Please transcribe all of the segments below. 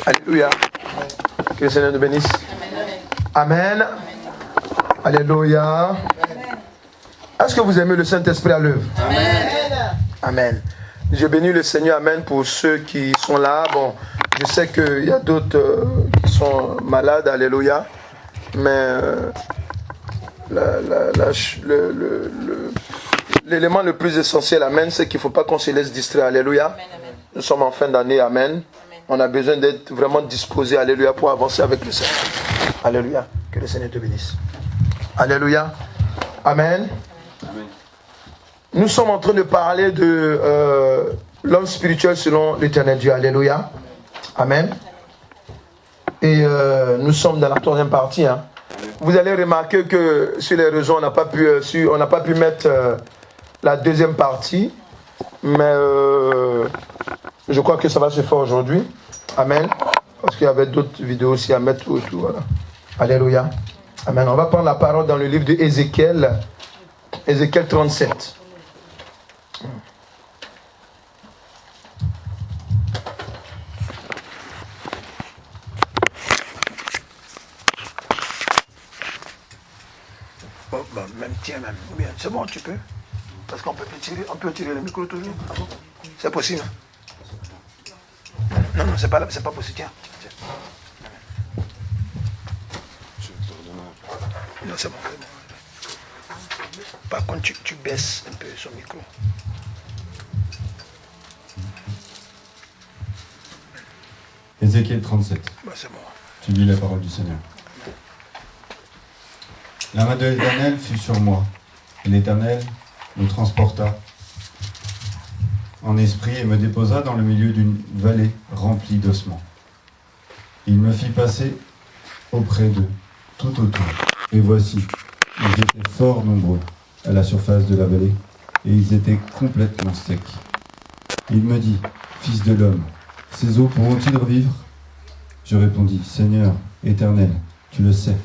Alléluia. Que le Seigneur nous bénisse. Amen. Alléluia. Est-ce que vous aimez le Saint-Esprit à l'œuvre? Amen. Amen. Je bénis le Seigneur. Amen pour ceux qui sont là. Bon, je sais qu'il y a d'autres qui sont malades. Alléluia. Mais l'élément le plus essentiel, amen, c'est qu'il ne faut pas qu'on se laisse distraire. Alléluia. Amen, amen. Nous sommes en fin d'année. Amen. Amen. On a besoin d'être vraiment disposé. Alléluia. Pour avancer avec le Seigneur. Alléluia. Que le Seigneur te bénisse. Alléluia. Amen. Amen. Nous sommes en train de parler de l'homme spirituel selon l'Éternel Dieu. Alléluia. Amen. Et nous sommes dans la troisième partie. Hein. Vous allez remarquer que sur les réseaux, on n'a pas pu mettre la deuxième partie. Mais je crois que ça va se faire aujourd'hui. Amen. Parce qu'il y avait d'autres vidéos aussi à mettre autour. Voilà. Alléluia. Amen. On va prendre la parole dans le livre de Ézéchiel. Ézéchiel 37. Bon, même tiens, même. Bien, c'est bon, tu peux. Parce qu'on peut tirer le micro toujours. Ah bon? C'est possible. Non, c'est pas possible. Tiens. Non, c'est bon. Par contre, tu baisses un peu son micro. Ézéchiel 37. Bah, c'est bon. Tu lis la parole du Seigneur. La main de l'Éternel fut sur moi, et l'Éternel me transporta en esprit et me déposa dans le milieu d'une vallée remplie d'ossements. Il me fit passer auprès d'eux, tout autour. Et voici, ils étaient fort nombreux à la surface de la vallée, et ils étaient complètement secs. Il me dit, Fils de l'homme, ces eaux pourront-ils revivre? Je répondis, Seigneur, Éternel, tu le sais.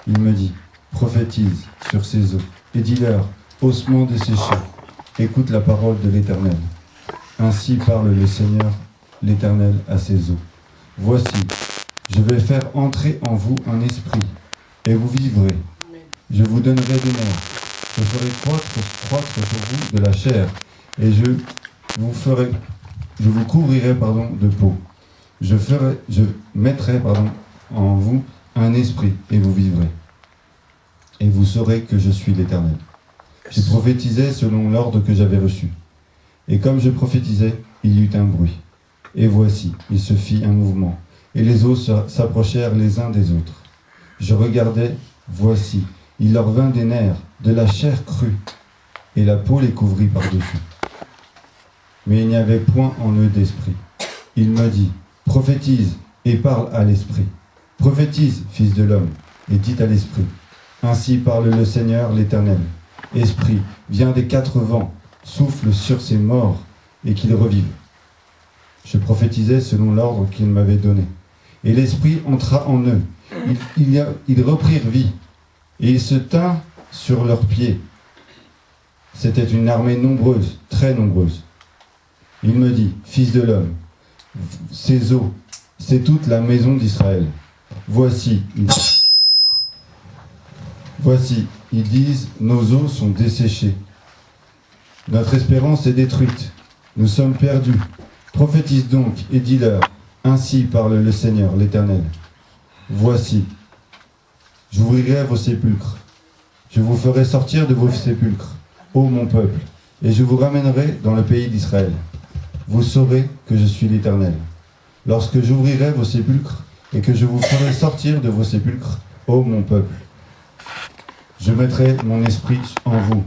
Il me dit, prophétise sur ces eaux, et dis-leur, ossements desséchés, écoute la parole de l'Éternel. Ainsi parle le Seigneur, l'Éternel, à ces eaux. Voici, je vais faire entrer en vous un esprit, et vous vivrez. Je vous donnerai des nerfs. Je ferai croître sur vous de la chair, et je vous couvrirai de peau. Je mettrai en vous un esprit, et vous vivrez. Et vous saurez que je suis l'Éternel. Je prophétisais selon l'ordre que j'avais reçu. Et comme je prophétisais, il y eut un bruit. Et voici, il se fit un mouvement, et les os s'approchèrent les uns des autres. Je regardais, voici, il leur vint des nerfs, de la chair crue, et la peau les couvrit par-dessus. Mais il n'y avait point en eux d'esprit. Il me dit, prophétise et parle à l'esprit. Prophétise, fils de l'homme, et dis à l'esprit. Ainsi parle le Seigneur l'Éternel. Esprit, viens des quatre vents, souffle sur ces morts, et qu'ils revivent. Je prophétisais selon l'ordre qu'il m'avait donné. Et l'Esprit entra en eux. Ils reprirent vie, et ils se tinrent sur leurs pieds. C'était une armée nombreuse, très nombreuse. Il me dit, Fils de l'homme, ces eaux, c'est toute la maison d'Israël. Voici, ils disent, nos eaux sont desséchées. Notre espérance est détruite. Nous sommes perdus. Prophétise donc et dis-leur, ainsi parle le Seigneur, l'Éternel. Voici, j'ouvrirai vos sépulcres. Je vous ferai sortir de vos sépulcres, ô mon peuple, et je vous ramènerai dans le pays d'Israël. Vous saurez que je suis l'Éternel. Lorsque j'ouvrirai vos sépulcres et que je vous ferai sortir de vos sépulcres, ô mon peuple, je mettrai mon esprit en vous,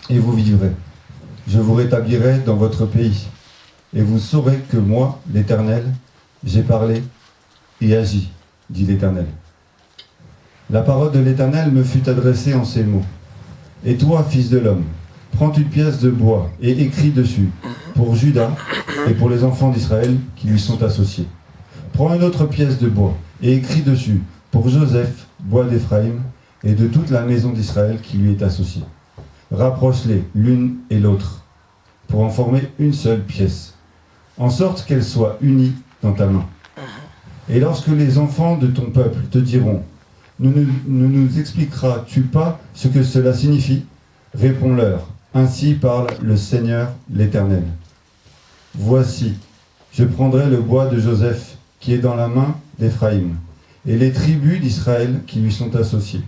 et vous vivrez. Je vous rétablirai dans votre pays, et vous saurez que moi, l'Éternel, j'ai parlé et agi, dit l'Éternel. La parole de l'Éternel me fut adressée en ces mots. Et toi, fils de l'homme, prends une pièce de bois et écris dessus, pour Juda et pour les enfants d'Israël qui lui sont associés. Prends une autre pièce de bois et écris dessus, pour Joseph, bois d'Éphraïm, et de toute la maison d'Israël qui lui est associée. Rapproche-les l'une et l'autre, pour en former une seule pièce, en sorte qu'elles soient unies dans ta main. Et lorsque les enfants de ton peuple te diront, ne nous expliqueras-tu pas ce que cela signifie? Réponds-leur, ainsi parle le Seigneur l'Éternel. Voici, je prendrai le bois de Joseph qui est dans la main d'Éphraïm, et les tribus d'Israël qui lui sont associées.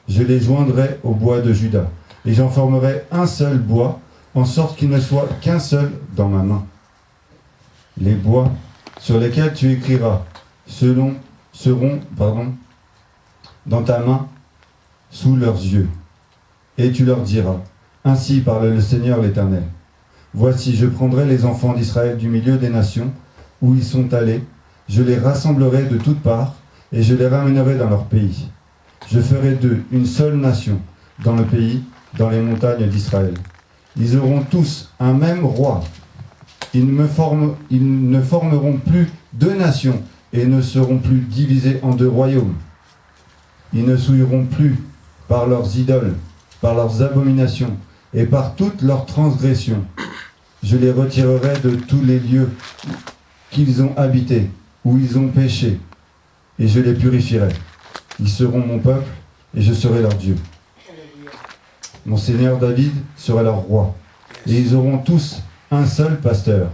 Je les joindrai au bois de Juda, et j'en formerai un seul bois, en sorte qu'il ne soit qu'un seul dans ma main. Les bois sur lesquels tu écriras seront dans ta main sous leurs yeux. Et tu leur diras, ainsi parle le Seigneur l'Éternel. Voici, je prendrai les enfants d'Israël du milieu des nations où ils sont allés, je les rassemblerai de toutes parts, et je les ramènerai dans leur pays. Je ferai d'eux une seule nation dans le pays, dans les montagnes d'Israël. Ils auront tous un même roi. Ils ne formeront plus deux nations et ne seront plus divisés en deux royaumes. Ils ne souilleront plus par leurs idoles, par leurs abominations et par toutes leurs transgressions. Je les retirerai de tous les lieux qu'ils ont habités, où ils ont péché, et je les purifierai. Ils seront mon peuple, et je serai leur Dieu. Mon Seigneur David sera leur roi, et ils auront tous un seul pasteur.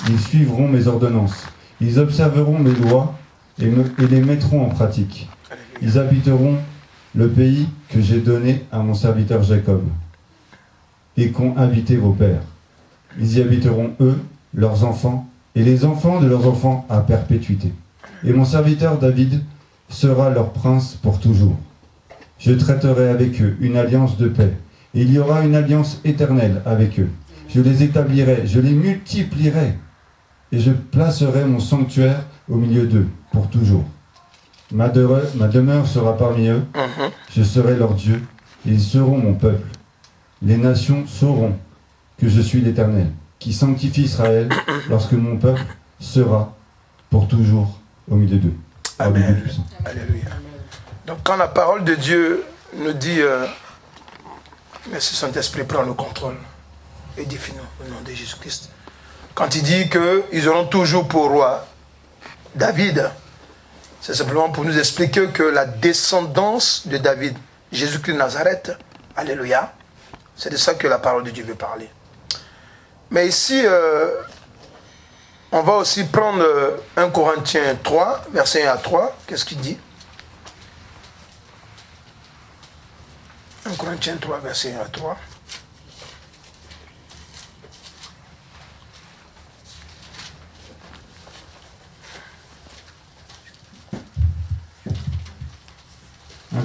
Ils suivront mes ordonnances, ils observeront mes lois, et les mettront en pratique. Ils habiteront le pays que j'ai donné à mon serviteur Jacob, et qu'ont habité vos pères. Ils y habiteront eux, leurs enfants, et les enfants de leurs enfants à perpétuité. Et mon serviteur David sera leur prince pour toujours. Je traiterai avec eux une alliance de paix. Et il y aura une alliance éternelle avec eux. Je les établirai, je les multiplierai. Et je placerai mon sanctuaire au milieu d'eux pour toujours. Ma demeure sera parmi eux. Je serai leur Dieu, et ils seront mon peuple. Les nations sauront que je suis l'Éternel, qui sanctifie Israël lorsque mon peuple sera pour toujours au milieu d'eux. Amen. Alléluia. Donc quand la parole de Dieu nous dit merci Saint-Esprit, prends le contrôle. Édifie-nous au nom de Jésus-Christ. Quand il dit qu'ils auront toujours pour roi David, c'est simplement pour nous expliquer que la descendance de David, Jésus-Christ de Nazareth, alléluia, c'est de ça que la parole de Dieu veut parler. Mais ici, on va aussi prendre 1 Corinthiens 3, verset 1 à 3. Qu'est-ce qu'il dit? 1 Corinthiens 3, verset 1 à 3.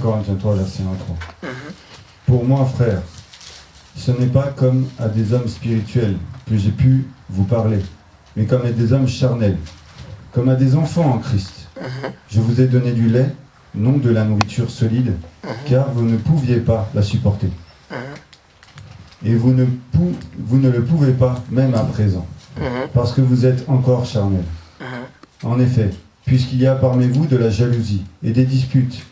Corinthiens 3, verset 1 à 3. Pour moi, frère, ce n'est pas comme à des hommes spirituels que j'ai pu vous parler, mais comme à des hommes charnels, comme à des enfants en Christ. Je vous ai donné du lait, non de la nourriture solide, car vous ne pouviez pas la supporter. Et vous ne le pouvez pas, même à présent, parce que vous êtes encore charnels. En effet, puisqu'il y a parmi vous de la jalousie et des disputes,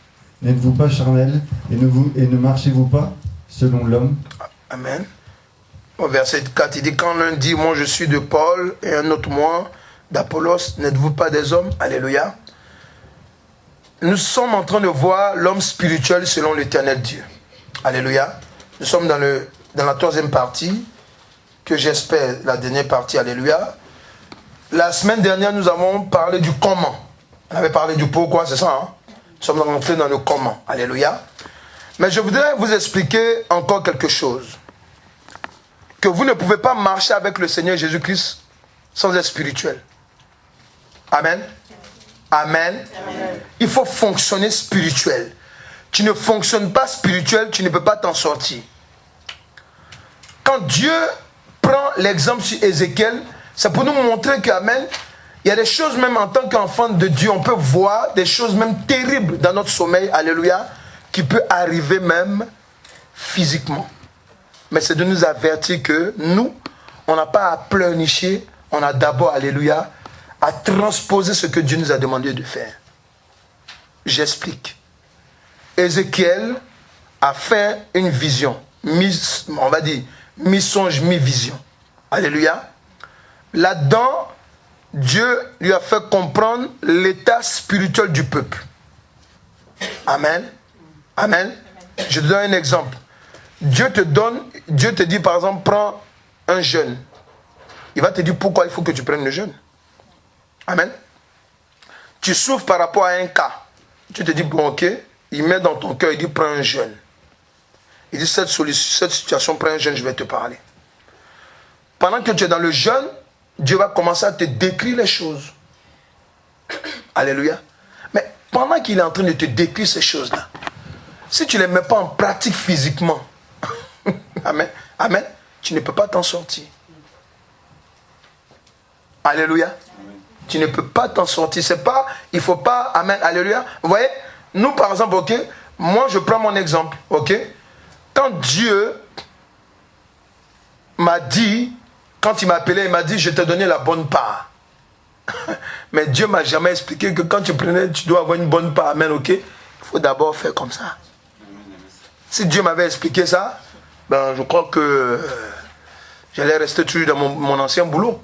n'êtes-vous pas charnels et ne marchez-vous pas selon l'homme? Amen. Au verset 4, il dit, quand l'un dit, moi je suis de Paul, et un autre, moi d'Apollos, n'êtes-vous pas des hommes? Alléluia. Nous sommes en train de voir l'homme spirituel selon l'Éternel Dieu. Alléluia. Nous sommes dans la troisième partie, que j'espère la dernière partie. Alléluia. La semaine dernière, nous avons parlé du comment. On avait parlé du pourquoi, c'est ça, hein? Nous sommes rentrés dans le comment. Alléluia. Mais je voudrais vous expliquer encore quelque chose. Que vous ne pouvez pas marcher avec le Seigneur Jésus-Christ sans être spirituel. Amen. Amen. Amen. Il faut fonctionner spirituel. Tu ne fonctionnes pas spirituel, tu ne peux pas t'en sortir. Quand Dieu prend l'exemple sur Ézéchiel, c'est pour nous montrer qu'Amen, il y a des choses même en tant qu'enfant de Dieu, on peut voir des choses même terribles dans notre sommeil, alléluia, qui peut arriver même physiquement. Mais c'est de nous avertir que nous, on n'a pas à pleurnicher, on a d'abord, alléluia, à transposer ce que Dieu nous a demandé de faire. J'explique. Ézéchiel a fait une vision, on va dire, mi-songe, mi-vision. Alléluia. Là-dedans, Dieu lui a fait comprendre l'état spirituel du peuple. Amen. Amen. Je te donne un exemple. Dieu te dit par exemple, prends un jeûne. Il va te dire pourquoi il faut que tu prennes le jeûne. Amen. Tu souffres par rapport à un cas. Tu te dis, bon ok, il met dans ton cœur, il dit prends un jeûne. Il dit cette situation, prends un jeûne, je vais te parler. Pendant que tu es dans le jeûne, Dieu va commencer à te décrire les choses. Alléluia. Mais pendant qu'il est en train de te décrire ces choses-là, si tu ne les mets pas en pratique physiquement, amen, amen, tu ne peux pas t'en sortir. Alléluia. Amen. Tu ne peux pas t'en sortir. C'est pas, il faut pas, amen, alléluia. Vous voyez, nous par exemple, ok, moi je prends mon exemple, ok. Quand Dieu m'a dit, quand il m'a appelé, il m'a dit, je t'ai donné la bonne part. Mais Dieu m'a jamais expliqué que quand tu prenais, tu dois avoir une bonne part, amen, ok. Il faut d'abord faire comme ça. Si Dieu m'avait expliqué ça, ben je crois que j'allais rester toujours dans mon ancien boulot.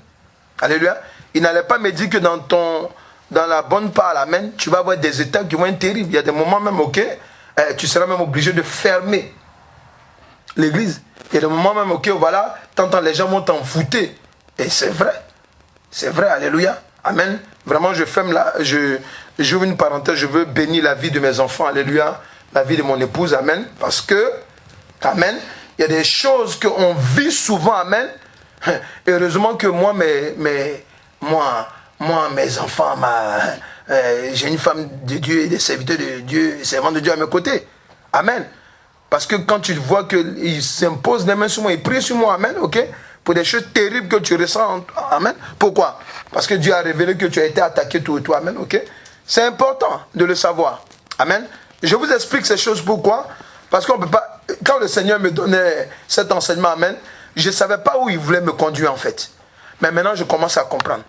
Alléluia. Il n'allait pas me dire que dans la bonne part, amen, tu vas avoir des étapes qui vont être terribles. Il y a des moments même, ok, tu seras même obligé de fermer l'église. Il y a des moments même, ok, voilà, t'entends les gens vont t'en foutre. Et c'est vrai. C'est vrai, alléluia. Amen. Vraiment, je ferme là, j'ouvre une parenthèse, je veux bénir la vie de mes enfants, alléluia. La vie de mon épouse, amen. Parce que, amen, il y a des choses qu'on vit souvent, amen. Heureusement que moi, mes enfants, j'ai une femme de Dieu et des serviteurs de Dieu, des servants de Dieu à mes côtés. Amen. Parce que quand tu vois qu'ils s'imposent les mains sur moi, ils prient sur moi, amen, ok, pour des choses terribles que tu ressens, amen. Pourquoi? Parce que Dieu a révélé que tu as été attaqué tout et tout, amen, ok. C'est important de le savoir, amen. Je vous explique ces choses pourquoi. Parce qu'on peut pas. Quand le Seigneur me donnait cet enseignement, amen, je ne savais pas où il voulait me conduire en fait. Mais maintenant, je commence à comprendre.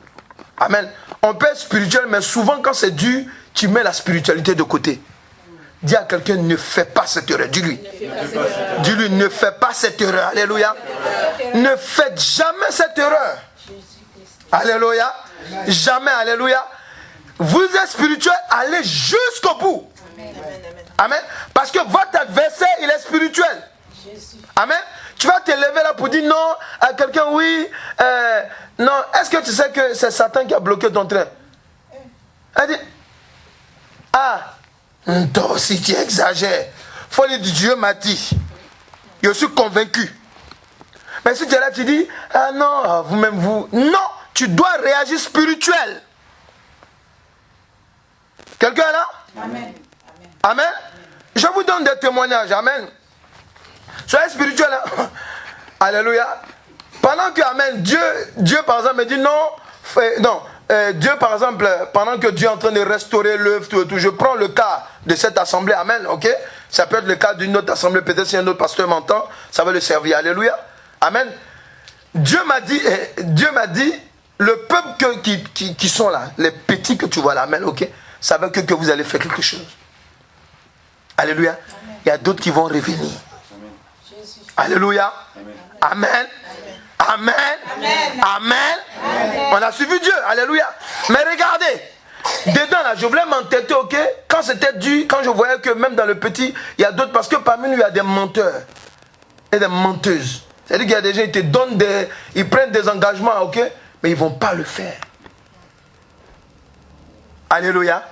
Amen. On peut être spirituel, mais souvent, quand c'est dur, tu mets la spiritualité de côté. Dis à quelqu'un, ne fais pas cette erreur. Dis-lui. Dis-lui, ne fais pas cette erreur. Alléluia. Ne faites jamais cette erreur. Alléluia. Jamais. Alléluia. Vous êtes spirituel, allez jusqu'au bout. Amen. Parce que votre adversaire, il est spirituel. Amen. Tu vas te lever là pour dire non à quelqu'un, oui, non. Est-ce que tu sais que c'est Satan qui a bloqué ton train? Elle dit, ah, toi aussi tu exagères. Faut dire, Dieu m'a dit. Je suis convaincu. Mais si tu es là, tu dis, ah non, vous-même vous. Non, tu dois réagir spirituel. Quelqu'un est là? Amen. Amen. Je vous donne des témoignages. Amen. Soyez spirituel. Hein? Alléluia. Pendant que, amen, Dieu par exemple me dit non, Dieu par exemple, pendant que Dieu est en train de restaurer l'œuvre, tout, je prends le cas de cette assemblée, amen, ok. Ça peut être le cas d'une autre assemblée, peut-être si un autre pasteur m'entend, ça va le servir. Alléluia. Amen. Dieu m'a dit, le peuple qui sont là, les petits que tu vois là, amen, ok, ça veut que vous allez faire quelque chose. Alléluia. Amen. Il y a d'autres qui vont revenir. Amen. Alléluia. Amen. Amen. Amen. Amen. Amen. On a suivi Dieu. Alléluia. Mais regardez. Dedans là, je voulais m'entêter, ok. Quand c'était dur, quand je voyais que même dans le petit, il y a d'autres, parce que parmi nous, il y a des menteurs et des menteuses. C'est-à-dire qu'il y a des gens, ils te donnent ils prennent des engagements, ok, mais ils ne vont pas le faire. Alléluia.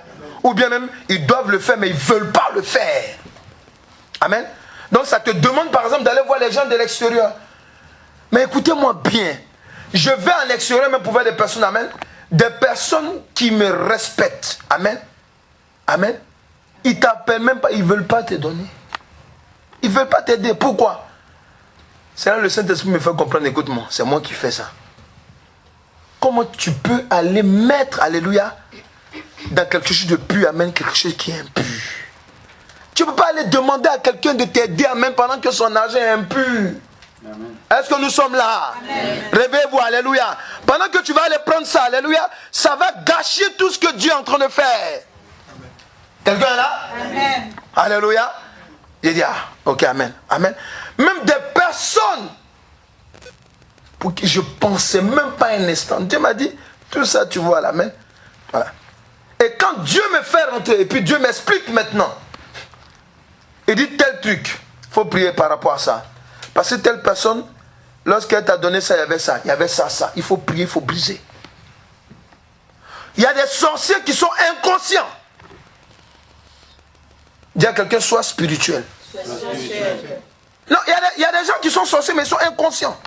Ou bien même, ils doivent le faire, mais ils ne veulent pas le faire. Amen. Donc ça te demande par exemple d'aller voir les gens de l'extérieur. Mais écoutez-moi bien. Je vais en extérieur même pour voir des personnes, amen. Des personnes qui me respectent. Amen. Amen. Ils ne t'appellent même pas, ils ne veulent pas te donner. Ils ne veulent pas t'aider. Pourquoi? C'est là le Saint-Esprit me fait comprendre, écoute-moi, c'est moi qui fais ça. Comment tu peux aller mettre, alléluia, dans quelque chose de pur, amen, quelque chose qui est impur. Tu ne peux pas aller demander à quelqu'un de t'aider, amen, pendant que son argent est impur. Amen. Est-ce que nous sommes là? Réveillez-vous, alléluia. Pendant que tu vas aller prendre ça, alléluia, ça va gâcher tout ce que Dieu est en train de faire. Quelqu'un est là? Amen. Alléluia. J'ai dit, ah, ok, amen, amen. Même des personnes pour qui je ne pensais même pas un instant. Dieu m'a dit, Tout ça, tu vois là, mais voilà. Et quand Dieu me fait rentrer, et puis Dieu m'explique maintenant, il dit tel truc, il faut prier par rapport à ça. Parce que telle personne, lorsqu'elle t'a donné ça, il y avait ça, il y avait ça, ça. Il faut prier, il faut briser. Il y a des sorciers qui sont inconscients. Dis à quelqu'un, sois spirituel. Non, il y a des gens qui sont sorciers, mais ils sont inconscients.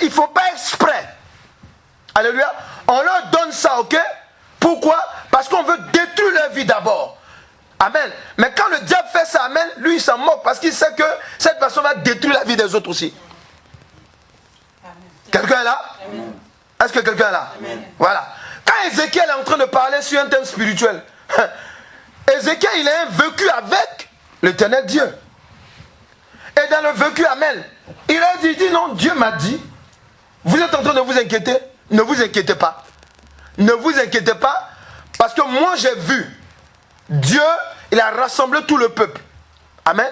Il ne faut pas exprès. Alléluia. On leur donne ça, ok? Pourquoi? Parce qu'on veut détruire leur vie d'abord. Amen. Mais quand le diable fait ça, amen, lui il s'en moque parce qu'il sait que cette personne va détruire la vie des autres aussi. Quelqu'un est là? Est-ce que quelqu'un est là? Amen. Voilà. Quand Ézéchiel est en train de parler sur un thème spirituel, Ézéchiel il a un vécu avec l'éternel Dieu. Et dans le vécu, amen, il a dit non, Dieu m'a dit, vous êtes en train de vous inquiéter? Ne vous inquiétez pas. Ne vous inquiétez pas, parce que moi j'ai vu, Dieu, il a rassemblé tout le peuple. Amen.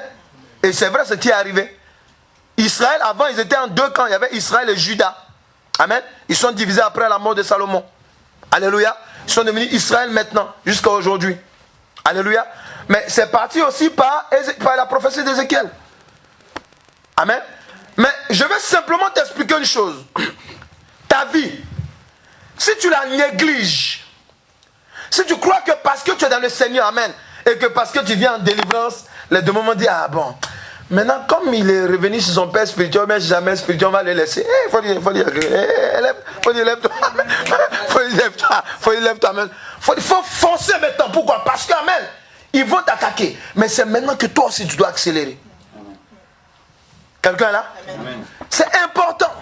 Et c'est vrai ce qui est arrivé. Israël, avant, ils étaient en deux camps. Il y avait Israël et Juda. Amen. Ils sont divisés après la mort de Salomon. Alléluia. Ils sont devenus Israël maintenant, jusqu'à aujourd'hui. Alléluia. Mais c'est parti aussi par la prophétie d'Ézéchiel. Amen. Mais je vais simplement t'expliquer une chose. Ta vie, si tu la négliges, si tu crois que parce que tu es dans le Seigneur, amen, et que parce que tu viens en délivrance, les deux moments disent, ah bon, maintenant comme il est revenu sur son père spirituel, mais jamais spirituel, on va le laisser. Il faut dire, lève-toi, amen. Il faut foncer maintenant. Pourquoi? Parce que, amen, ils vont t'attaquer. Mais c'est maintenant que toi aussi tu dois accélérer. Quelqu'un est là? Amen. C'est important.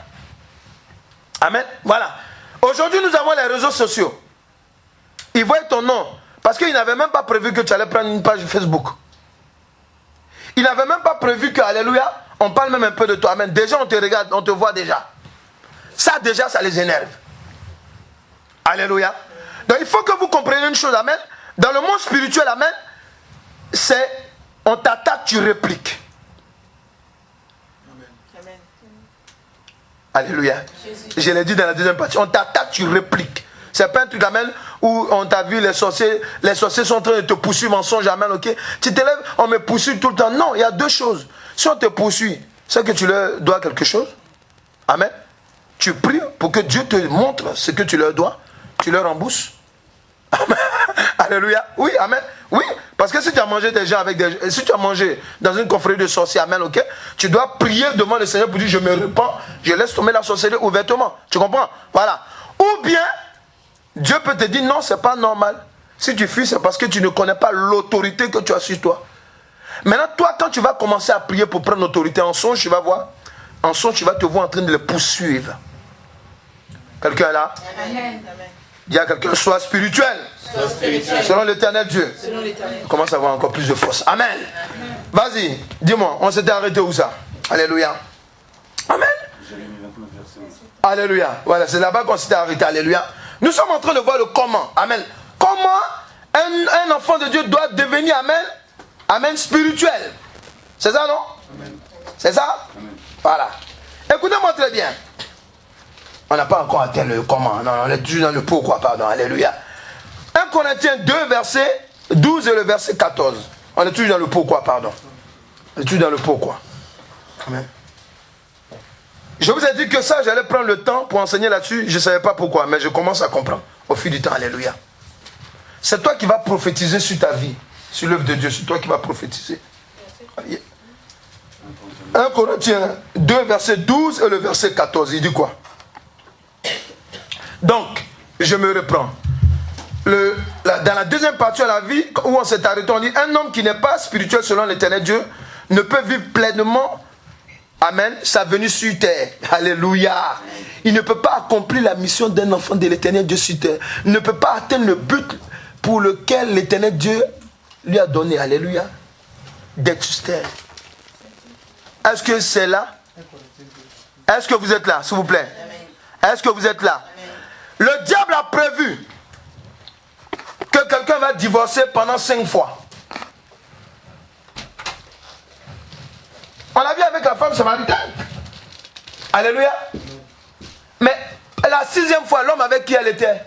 Amen. Voilà. Aujourd'hui, nous avons les réseaux sociaux. Ils voient ton nom. Parce qu'ils n'avaient même pas prévu que tu allais prendre une page Facebook. Ils n'avaient même pas prévu que, alléluia, on parle même un peu de toi. Amen. Déjà, on te regarde, on te voit déjà. Ça, déjà, ça les énerve. Alléluia. Donc, il faut que vous compreniez une chose. Amen. Dans le monde spirituel, amen, c'est on t'attaque, tu répliques. Alléluia. Je l'ai dit dans la deuxième partie. On t'attaque, tu répliques. C'est pas un truc, amen, où on t'a vu les sorciers sont en train de te poursuivre en songe, amen, ok. Tu te lèves, on me poursuit tout le temps. Non, il y a deux choses. Si on te poursuit, c'est que tu leur dois quelque chose. Amen. Tu pries pour que Dieu te montre ce que tu leur dois. Tu leur rembourses. Amen. Alléluia. Oui, amen. Oui, parce que si tu as mangé des gens avec des... Si tu as mangé dans une confrérie de sorciers, amen, ok, tu dois prier devant le Seigneur pour dire, je me repens, je laisse tomber la sorcellerie ouvertement. Tu comprends? Voilà. Ou bien, Dieu peut te dire, non, c'est pas normal. Si tu fuis, c'est parce que tu ne connais pas l'autorité que tu as sur toi. Maintenant, toi, quand tu vas commencer à prier pour prendre l'autorité en songe, tu vas voir, en songe, tu vas te voir en train de les poursuivre. Quelqu'un est là? Amen. Il y a quelqu'un, soit spirituel. Selon l'éternel Dieu. On commence à avoir encore plus de force. Amen. Amen. Vas-y, dis-moi, on s'était arrêté où ça? Alléluia. Amen. Alléluia. Voilà, c'est là-bas qu'on s'était arrêté. Alléluia. Nous sommes en train de voir le comment. Amen. Comment un enfant de Dieu doit devenir, amen, amen, spirituel. C'est ça, non? Amen. C'est ça? Amen. Voilà. Écoutez-moi très bien. On n'a pas encore atteint le comment. Non, on est toujours dans le pourquoi, pardon. Alléluia. 1 Corinthiens 2, verset 12 et le verset 14. On est toujours dans le pourquoi, pardon. On est toujours dans le pourquoi. Amen. Je vous ai dit que ça, j'allais prendre le temps pour enseigner là-dessus. Je ne savais pas pourquoi, mais je commence à comprendre au fil du temps. Alléluia. C'est toi qui vas prophétiser sur ta vie, sur l'œuvre de Dieu. C'est toi qui vas prophétiser. 1 Corinthiens 2, verset 12 et le verset 14. Il dit quoi? Donc, je me reprends. Dans la deuxième partie de la vie, où on s'est arrêté, on dit, un homme qui n'est pas spirituel selon l'éternel Dieu ne peut vivre pleinement, amen, sa venue sur terre. Alléluia. Il ne peut pas accomplir la mission d'un enfant de l'éternel Dieu sur terre. Il ne peut pas atteindre le but pour lequel l'éternel Dieu lui a donné, alléluia, d'être sur terre. Est-ce que c'est là? Est-ce que vous êtes là, s'il vous plaît? Est-ce que vous êtes là? Le diable a prévu que quelqu'un va divorcer pendant 5 fois. On l'a vu avec la femme samaritaine. Alléluia. Mais la 6e fois, l'homme avec qui elle était,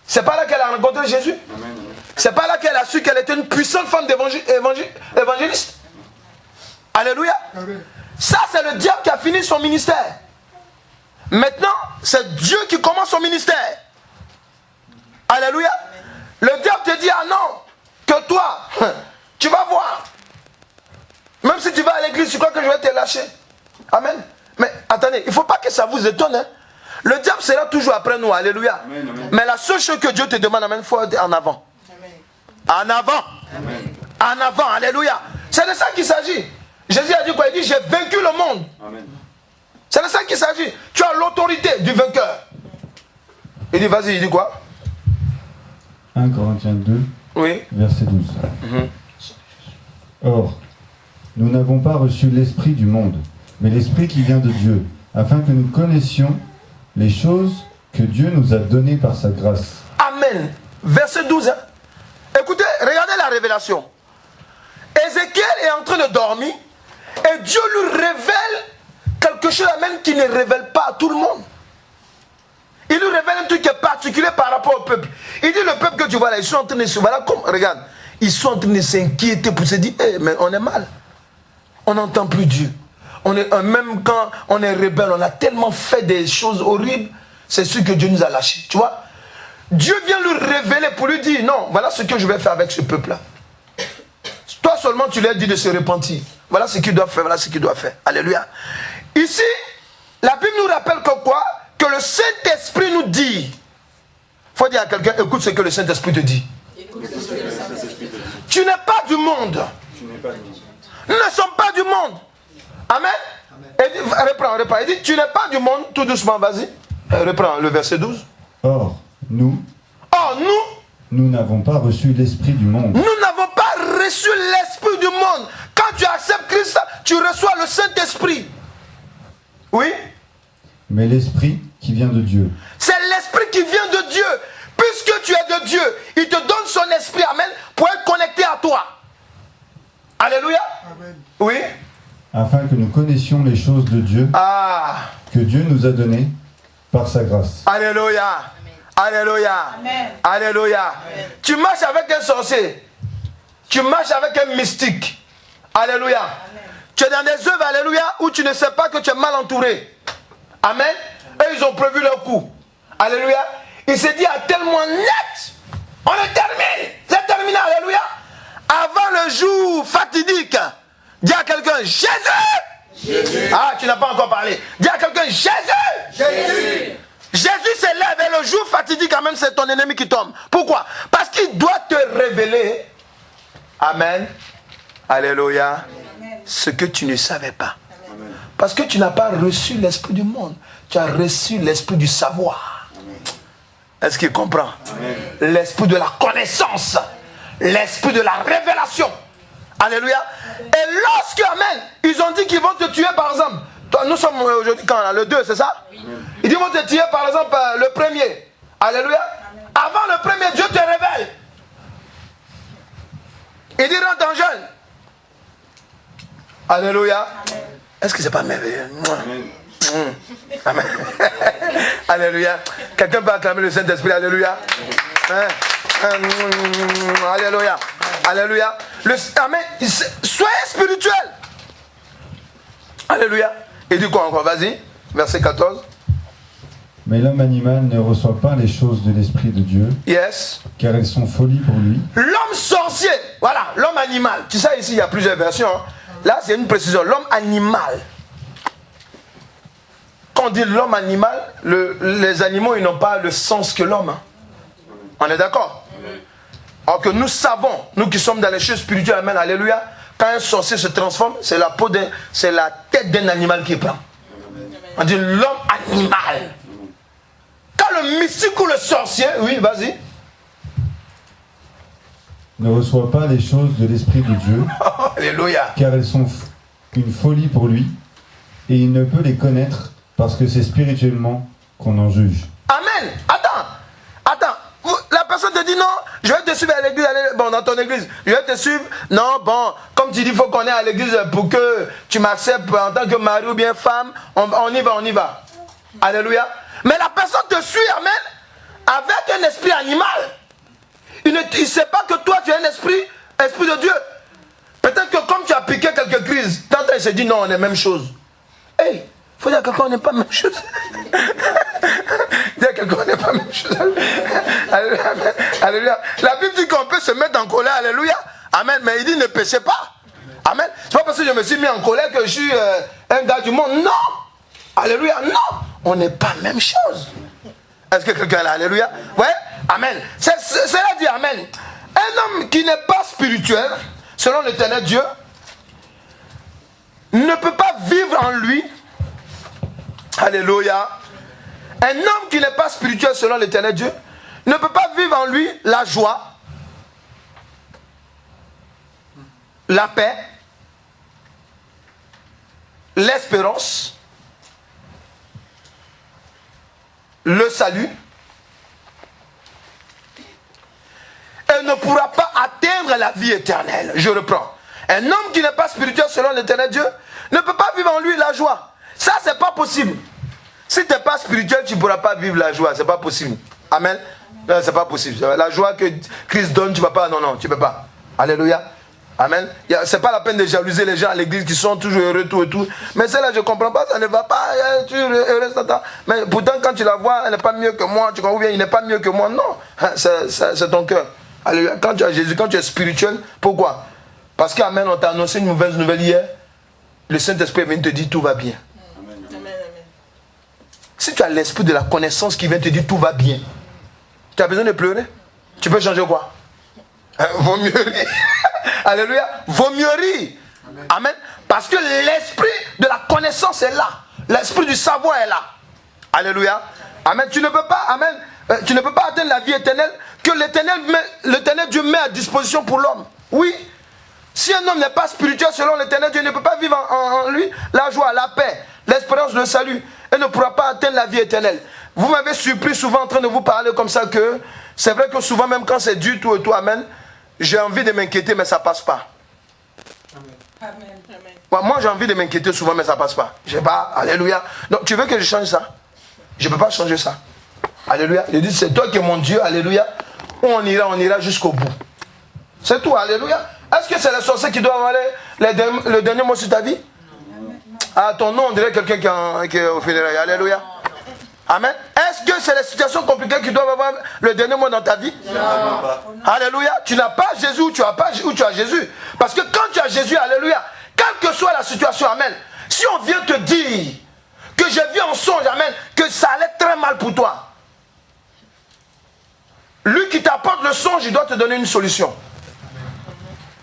c'est pas là qu'elle a rencontré Jésus. C'est pas là qu'elle a su qu'elle était une puissante femme d'évangéliste. Alléluia. Ça, c'est le diable qui a fini son ministère. Maintenant, c'est Dieu qui commence son ministère. Alléluia. Le diable te dit, ah non, que toi, tu vas voir. Même si tu vas à l'église, tu crois que je vais te lâcher. Amen. Mais attendez, il ne faut pas que ça vous étonne. Hein. Le diable sera toujours après nous. Alléluia. Amen, amen. Mais la seule chose que Dieu te demande, amen, il faut être en avant. Amen. En avant. Amen. En avant. Alléluia. C'est de ça qu'il s'agit. Jésus a dit quoi? Il dit, j'ai vaincu le monde. Amen. C'est de ça qu'il s'agit. Tu as l'autorité du vainqueur. Il dit, vas-y, il dit quoi? 1 Corinthiens 2, oui. Verset 12. Or, nous n'avons pas reçu l'esprit du monde, mais l'esprit qui vient de Dieu, afin que nous connaissions les choses que Dieu nous a données par sa grâce. Amen. Verset 12. Hein? Écoutez, regardez la révélation. Ézéchiel est en train de dormir et Dieu lui révèle quelque chose même qu'il ne révèle pas à tout le monde. Il lui révèle un truc qui est particulier par rapport au peuple. Il dit, le peuple que tu vois là, ils sont en train de se... Voilà, comme, regarde, ils sont en train de s'inquiéter pour se dire, hey, mais on est mal. On n'entend plus Dieu. On est, même quand on est rebelle, on a tellement fait des choses horribles, c'est sûr que Dieu nous a lâchés. Tu vois, Dieu vient lui révéler pour lui dire, non, voilà ce que je vais faire avec ce peuple-là. Toi seulement, tu lui as dit de se repentir. Voilà ce qu'il doit faire, voilà ce qu'il doit faire. Alléluia. Ici, la Bible nous rappelle que quoi? Que le Saint-Esprit nous dit. Il faut dire à quelqu'un, écoute ce que le Saint-Esprit te dit. Tu n'es pas du monde. Nous ne sommes pas du monde. Amen. Et dit, reprends. Il dit, tu n'es pas du monde. Tout doucement, vas-y. Reprends le verset 12. Or, nous n'avons pas reçu l'esprit du monde. Nous n'avons pas reçu l'esprit du monde. Quand tu acceptes Christ, tu reçois le Saint-Esprit. Oui. Mais l'esprit qui vient de Dieu. C'est l'esprit qui vient de Dieu. Puisque tu es de Dieu, il te donne son esprit, amen, pour être connecté à toi. Alléluia. Amen. Oui. Afin que nous connaissions les choses de Dieu que Dieu nous a données par sa grâce. Alléluia. Alléluia. Amen. Alléluia. Amen. Tu marches avec un sorcier. Tu marches avec un mystique. Alléluia. Amen. Tu es dans des œuvres, alléluia, où tu ne sais pas que tu es mal entouré. Amen. Eux, ils ont prévu leur coup. Alléluia. Il s'est dit à tellement net. On est terminé. C'est terminé. Alléluia. Avant le jour fatidique, dis à quelqu'un, Jésus. Jésus. Ah, tu n'as pas encore parlé. Dis à quelqu'un, Jésus. Jésus. Jésus s'élève et le jour fatidique, quand même, c'est ton ennemi qui tombe. Pourquoi? Parce qu'il doit te révéler. Amen. Alléluia. Amen. Ce que tu ne savais pas. Amen. Parce que tu n'as pas reçu l'esprit du monde. Tu as reçu l'esprit du savoir. Amen. Est-ce qu'il comprend? L'esprit de la connaissance. L'esprit de la révélation. Alléluia. Et lorsque, amen, ils ont dit qu'ils vont te tuer, par exemple. Toi, nous sommes aujourd'hui quand le 2, c'est ça? Oui. Ils disent qu'ils vont te tuer, par exemple, le premier. Alléluia. Amen. Avant le premier, Dieu te révèle. Il dit, rentre en jeûne. Alléluia. Est-ce que c'est pas merveilleux? Amen. Amen. Alléluia. Quelqu'un peut acclamer le Saint-Esprit. Alléluia. Alléluia. Alléluia. Amen. Soyez spirituel. Alléluia. Et dit quoi encore? Vas-y. Verset 14. Mais l'homme animal ne reçoit pas les choses de l'Esprit de Dieu. Yes. Car elles sont folies pour lui. L'homme sorcier. Voilà. L'homme animal. Tu sais, ici, il y a plusieurs versions. Hein. Là, c'est une précision. L'homme animal. Quand on dit l'homme animal, les animaux, ils n'ont pas le sens que l'homme. Hein. On est d'accord? Alors que nous savons, nous qui sommes dans les choses spirituelles, amen, alléluia, quand un sorcier se transforme, c'est la tête d'un animal qui prend. On dit l'homme animal. Quand le mystique ou le sorcier, oui, vas-y. Ne reçoit pas les choses de l'Esprit de Dieu. Alléluia. Car elles sont une folie pour lui. Et il ne peut les connaître parce que c'est spirituellement qu'on en juge. Amen. Attends. La personne te dit non, je vais te suivre à l'église, bon, dans ton église. Je vais te suivre. Non, bon, comme tu dis, il faut qu'on ait à l'église pour que tu m'acceptes en tant que mari ou bien femme. On y va. Alléluia. Mais la personne te suit, amen, avec un esprit animal. Il ne sait pas que toi tu es un esprit de Dieu. Peut-être que comme tu as piqué quelques crises, tant il se dit non, on est la même chose. Hey, il faut dire à quelqu'un on n'est pas la même chose. Dire à quelqu'un on n'est pas la même chose. Alléluia. Alléluia. La Bible dit qu'on peut se mettre en colère, alléluia. Amen. Mais il dit ne péchez pas. Amen. C'est pas parce que je me suis mis en colère que je suis un gars du monde. Non. Alléluia. Non. On n'est pas la même chose. Est-ce que quelqu'un est là? Alléluia. Ouais. Amen. Cela dit amen. Un homme qui n'est pas spirituel, selon l'éternel Dieu, ne peut pas vivre en lui. Alléluia. Un homme qui n'est pas spirituel selon l'éternel Dieu ne peut pas vivre en lui la joie, la paix, l'espérance, le salut, et ne pourra pas atteindre la vie éternelle. Je reprends. Un homme qui n'est pas spirituel selon l'éternel Dieu ne peut pas vivre en lui la joie. Ça, c'est pas possible. Si tu n'es pas spirituel, tu ne pourras pas vivre la joie. C'est pas possible. Amen. Non, c'est pas possible. La joie que Christ donne, tu ne vas pas. Non, tu ne peux pas. Alléluia. Amen. C'est pas la peine de jalouser les gens à l'église qui sont toujours heureux, tout et tout. Mais celle-là, je ne comprends pas, ça ne va pas. Tu es heureux, ça. Mais pourtant, quand tu la vois, elle n'est pas mieux que moi. Tu comprends bien, il n'est pas mieux que moi. Non. C'est ton cœur. Alléluia. Quand tu as Jésus, quand tu es spirituel, pourquoi? Parce qu'Amen, on t'a annoncé une mauvaise nouvelle hier. Le Saint-Esprit vient te dire tout va bien. Amen. Si tu as l'esprit de la connaissance qui vient te dire tout va bien, tu as besoin de pleurer? Tu peux changer quoi? Vaut mieux rire. Alléluia. Vaut mieux rire. Amen. Parce que l'esprit de la connaissance est là. L'esprit du savoir est là. Alléluia. Amen. Tu ne peux pas, amen. Tu ne peux pas atteindre la vie éternelle que l'éternel Dieu met à disposition pour l'homme. Oui. Si un homme n'est pas spirituel selon l'éternel Dieu, il ne peut pas vivre en lui la joie, la paix, l'espérance, le salut, et ne pourra pas atteindre la vie éternelle. Vous m'avez surpris souvent en train de vous parler comme ça que c'est vrai que souvent même quand c'est dur tout et tout, amen, j'ai envie de m'inquiéter mais ça passe pas. Amen. Moi j'ai envie de m'inquiéter souvent mais ça passe pas. Je sais pas, alléluia. Donc tu veux que je change ça? Je ne peux pas changer ça. Alléluia. Je dis c'est toi qui es mon Dieu, alléluia. Où on ira jusqu'au bout. C'est tout, alléluia. Est-ce que c'est les sorciers qui doivent avoir le dernier mot sur ta vie? Ah, ton nom, on dirait quelqu'un qui est au funérailles. Alléluia. Amen. Est-ce que c'est les situations compliquées qui doivent avoir le dernier mot dans ta vie? Non. Alléluia. Tu n'as pas Jésus ou tu as Jésus. Parce que quand tu as Jésus, alléluia, quelle que soit la situation, amen, si on vient te dire que j'ai vu en songe, amen, que ça allait très mal pour toi, lui qui t'apporte le songe, il doit te donner une solution.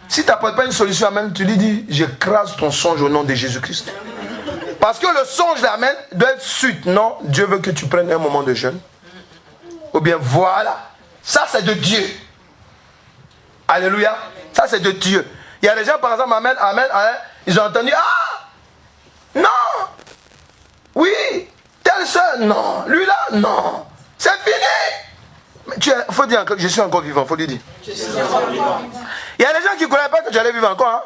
Si tu n'apportes pas une solution, amen, tu lui dis, j'écrase ton songe au nom de Jésus-Christ. Parce que le songe, amen, doit être suite. Non, Dieu veut que tu prennes un moment de jeûne. Ou bien voilà. Ça, c'est de Dieu. Alléluia. Ça, c'est de Dieu. Il y a des gens, par exemple, amen, ils ont entendu, ah, non, oui, telle soeur, non, lui là, non, c'est fini. Il faut dire que je suis encore vivant, il faut lui dire. Il y a des gens qui ne croyaient pas que tu allais vivre encore. Hein?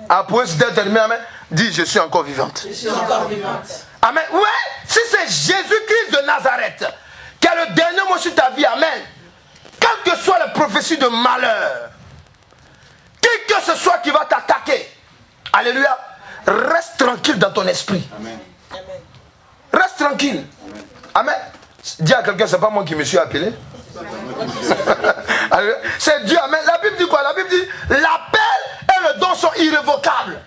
Après, si tu es terminé, amen, dis je suis encore vivante. Je suis encore vivante. Amen. Ouais, si c'est Jésus-Christ de Nazareth qui a le dernier mot sur ta vie, amen. Quelle que soit la prophétie de malheur, qui que ce soit qui va t'attaquer, alléluia, reste tranquille dans ton esprit. Amen. Reste tranquille. Amen. Dis à quelqu'un, c'est pas moi qui me suis appelé. C'est Dieu, amen. La Bible dit quoi? La Bible dit l'appel et le don sont irrévocables.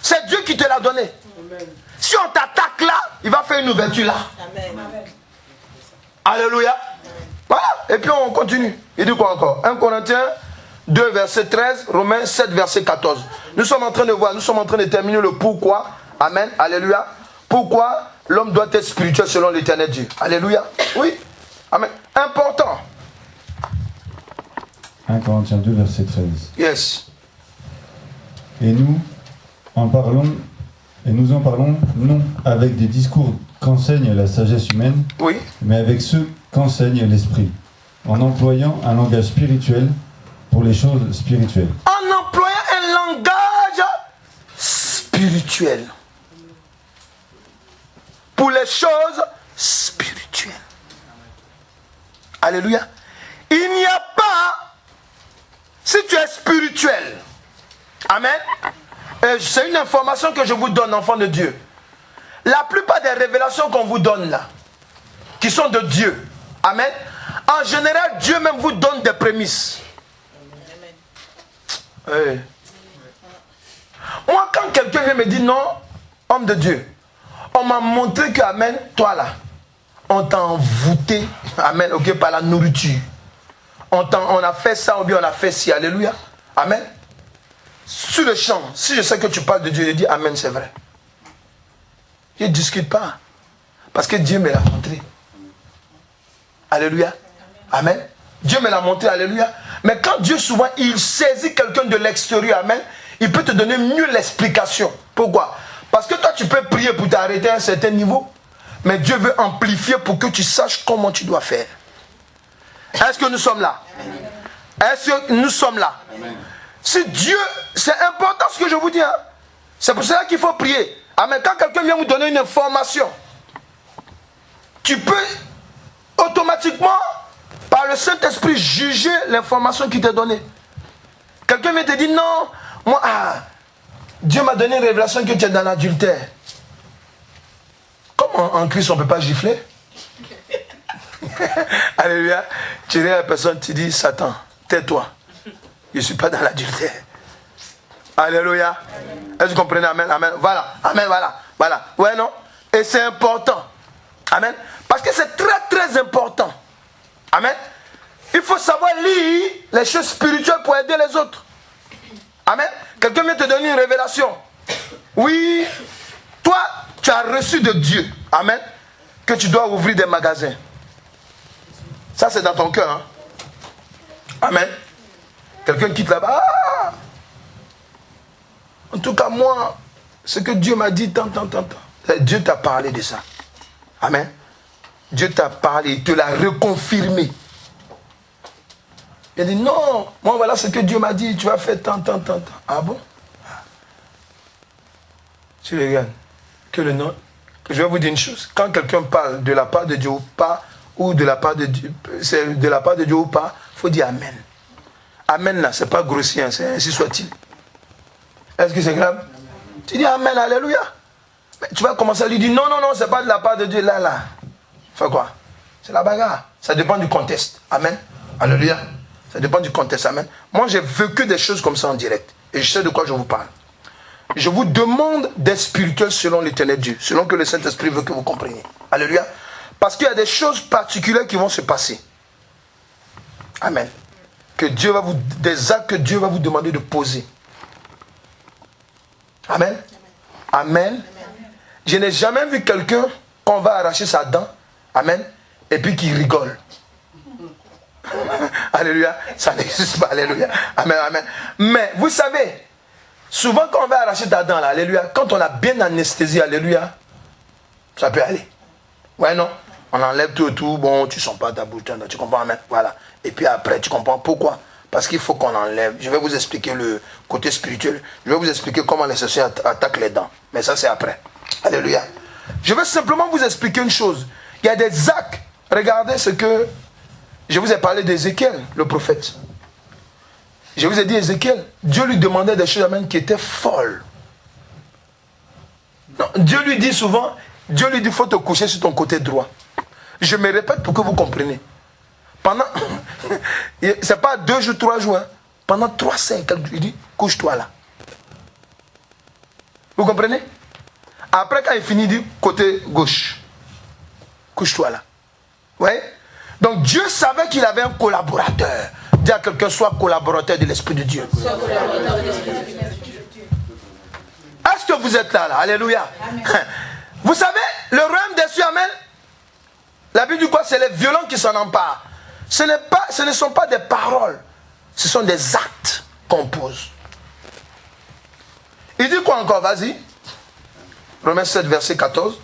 C'est Dieu qui te l'a donné. Amen. Si on t'attaque là, il va faire une ouverture là. Amen. Alléluia. Voilà. Et puis on continue. Il dit quoi encore? 1 Corinthiens 2 verset 13, Romains 7 verset 14. Nous sommes en train de voir, nous sommes en train de terminer le pourquoi. Amen. Alléluia. Pourquoi l'homme doit être spirituel selon l'éternel Dieu. Alléluia. Oui. Amen. Important. 1 Corinthiens 2 verset 13. Yes. Et nous en parlons non avec des discours qu'enseigne la sagesse humaine, oui, mais avec ceux qu'enseigne l'esprit, en employant un langage spirituel pour les choses spirituelles. En employant un langage spirituel pour les choses spirituelles. Alléluia. Il n'y a pas, si tu es spirituel, amen, c'est une information que je vous donne, enfants de Dieu. La plupart des révélations qu'on vous donne là, qui sont de Dieu, amen, en général, Dieu même vous donne des prémices. Oui. Moi, quand quelqu'un vient me dire non, homme de Dieu, on m'a montré que, amen, toi là, on t'a envoûté, amen, ok, par la nourriture. On a fait ça ou bien on a fait ci, alléluia, amen. Sur le champ, si je sais que tu parles de Dieu, je dis amen, c'est vrai. Je ne discute pas, parce que Dieu me l'a montré. Alléluia, amen. Dieu me l'a montré, alléluia. Mais quand Dieu souvent, il saisit quelqu'un de l'extérieur, amen, il peut te donner mieux l'explication. Pourquoi? Parce que toi, tu peux prier pour t'arrêter à un certain niveau, mais Dieu veut amplifier pour que tu saches comment tu dois faire. Est-ce que nous sommes là? Est-ce que nous sommes là? Si Dieu, c'est important ce que je vous dis, hein? C'est pour cela qu'il faut prier. Amen. Quand quelqu'un vient vous donner une information, tu peux automatiquement, par le Saint-Esprit, juger l'information qu'il t'a donnée. Quelqu'un vient te dire, non, moi, Dieu m'a donné une révélation que tu es dans l'adultère. Comme en Christ, on ne peut pas gifler. Alléluia. Tu dis à la personne, tu dis, Satan, tais-toi. Je ne suis pas dans l'adultère. Alléluia. Est-ce que vous comprenez? Amen, amen. Voilà, amen, voilà. Voilà. Ouais, non? Et c'est important. Amen. Parce que c'est très, très important. Amen. Il faut savoir lire les choses spirituelles pour aider les autres. Amen. Quelqu'un vient te donner une révélation. Oui, toi, tu as reçu de Dieu. Amen. Que tu dois ouvrir des magasins. Ça, c'est dans ton cœur. Hein? Amen. Quelqu'un quitte là-bas. Ah! En tout cas, moi, ce que Dieu m'a dit, tant. Dieu t'a parlé de ça. Amen. Dieu t'a parlé, il te l'a reconfirmé. Il a dit, non, moi voilà ce que Dieu m'a dit, tu vas faire tant. Ah bon? Tu regardes. Que le nom. Je vais vous dire une chose. Quand quelqu'un parle de la part de Dieu ou pas, ou de la part de Dieu, c'est de la part de Dieu ou pas, il faut dire Amen. Amen là, c'est pas grossier, c'est ainsi soit-il. Est-ce que c'est grave? Tu dis Amen, alléluia. Mais tu vas commencer à lui dire non, c'est pas de la part de Dieu, là. Fais quoi? C'est la bagarre. Ça dépend du contexte. Amen. Alléluia. Ça dépend du contexte. Amen. Moi, j'ai vécu des choses comme ça en direct. Et je sais de quoi je vous parle. Je vous demande d'être spirituel selon l'Éternel Dieu. Selon que le Saint-Esprit veut que vous compreniez. Alléluia. Parce qu'il y a des choses particulières qui vont se passer. Amen. Des actes que Dieu va vous demander de poser. Amen. Amen. Je n'ai jamais vu quelqu'un qu'on va arracher sa dent. Amen. Et puis qui rigole. Alléluia. Ça n'existe pas. Alléluia. Amen. Amen. Mais vous savez, souvent quand on va arracher ta dent, là, alléluia, quand on a bien anesthésié, alléluia, ça peut aller. Ouais, non? On enlève tout, bon, tu sens pas ta bouche, tu comprends, amen. Voilà. Et puis après, tu comprends pourquoi? Parce qu'il faut qu'on enlève. Je vais vous expliquer le côté spirituel. Je vais vous expliquer comment les sorciers attaquent les dents. Mais ça, c'est après. Alléluia. Je vais simplement vous expliquer une chose. Il y a des actes. Regardez ce que... Je vous ai parlé d'Ézéchiel, le prophète. Je vous ai dit, Ézéchiel, Dieu lui demandait des choses amen, qui étaient folles. Non, Dieu lui dit souvent, il faut te coucher sur ton côté droit. Je me répète pour que vous compreniez. Pendant, c'est pas 2 jours, 3 jours. Hein. Pendant 3 5, il dit, couche-toi là. Vous comprenez? Après, quand il finit, il dit, côté gauche. Couche-toi là. Vous voyez? Donc Dieu savait qu'il avait un collaborateur. Dis à quelqu'un, soit collaborateur de l'Esprit de Dieu. Est-ce que vous êtes là? Alléluia. Amen. Vous savez, le royaume des cieux, amen. La Bible dit quoi? C'est les violents qui s'en emparent. Ce ne sont pas des paroles. Ce sont des actes qu'on pose. Il dit quoi encore? Vas-y. Romains 7, verset 14.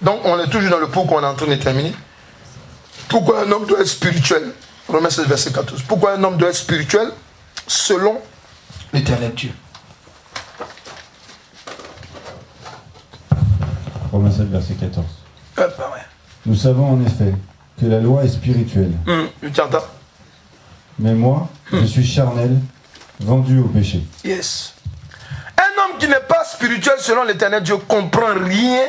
Donc, on est toujours dans le pot qu'on est en train de terminer. Pourquoi un homme doit être spirituel? Romains 7, verset 14. Pourquoi un homme doit être spirituel? Selon l'Éternel Dieu. Romains 7, verset 14. Ouais. Nous savons en effet que la loi est spirituelle. Tu entends? Mais moi, je suis charnel, vendu au péché. Yes. Un homme qui n'est pas spirituel selon l'Éternel Dieu comprend rien.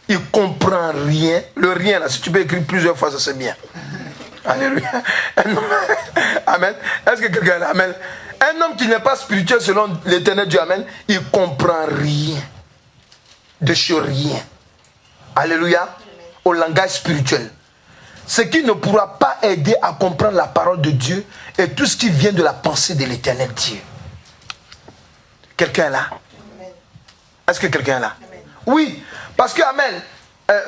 Il comprend rien. Le rien, là, si tu peux écrire plusieurs fois, ça c'est bien. Alléluia. Amen. Est-ce que quelqu'un est là? Amen. Un homme qui n'est pas spirituel selon l'Éternel Dieu, amen, il comprend rien. De chez rien. Alléluia. Au langage spirituel. Ce qui ne pourra pas aider à comprendre la parole de Dieu et tout ce qui vient de la pensée de l'Éternel Dieu. Quelqu'un est là? Est-ce que quelqu'un est là? Oui, parce que, amen,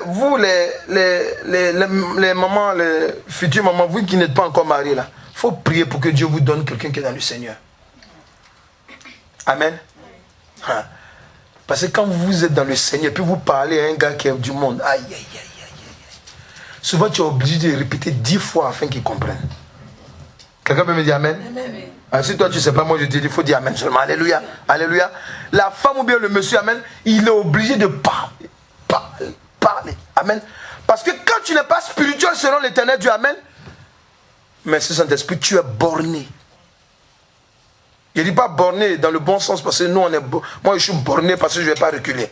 vous les mamans, les futures mamans, vous qui n'êtes pas encore mariés là, il faut prier pour que Dieu vous donne quelqu'un qui est dans le Seigneur. Amen. Parce que quand vous êtes dans le Seigneur, puis vous parlez à un gars qui est du monde, aïe, aïe, aïe, aïe, aïe. Souvent tu es obligé de répéter 10 fois afin qu'il comprenne. Quelqu'un peut me dire Amen? Amen. Alors, si toi tu ne sais pas, moi je te dis, il faut dire Amen seulement. Alléluia. Alléluia. La femme ou bien le monsieur, Amen, il est obligé de parler. Amen. Parce que quand tu n'es pas spirituel selon l'Éternel Dieu, Amen, mais ce Saint-Esprit, tu es borné. Je ne dis pas borné dans le bon sens parce que nous on est moi je suis borné parce que je ne vais pas reculer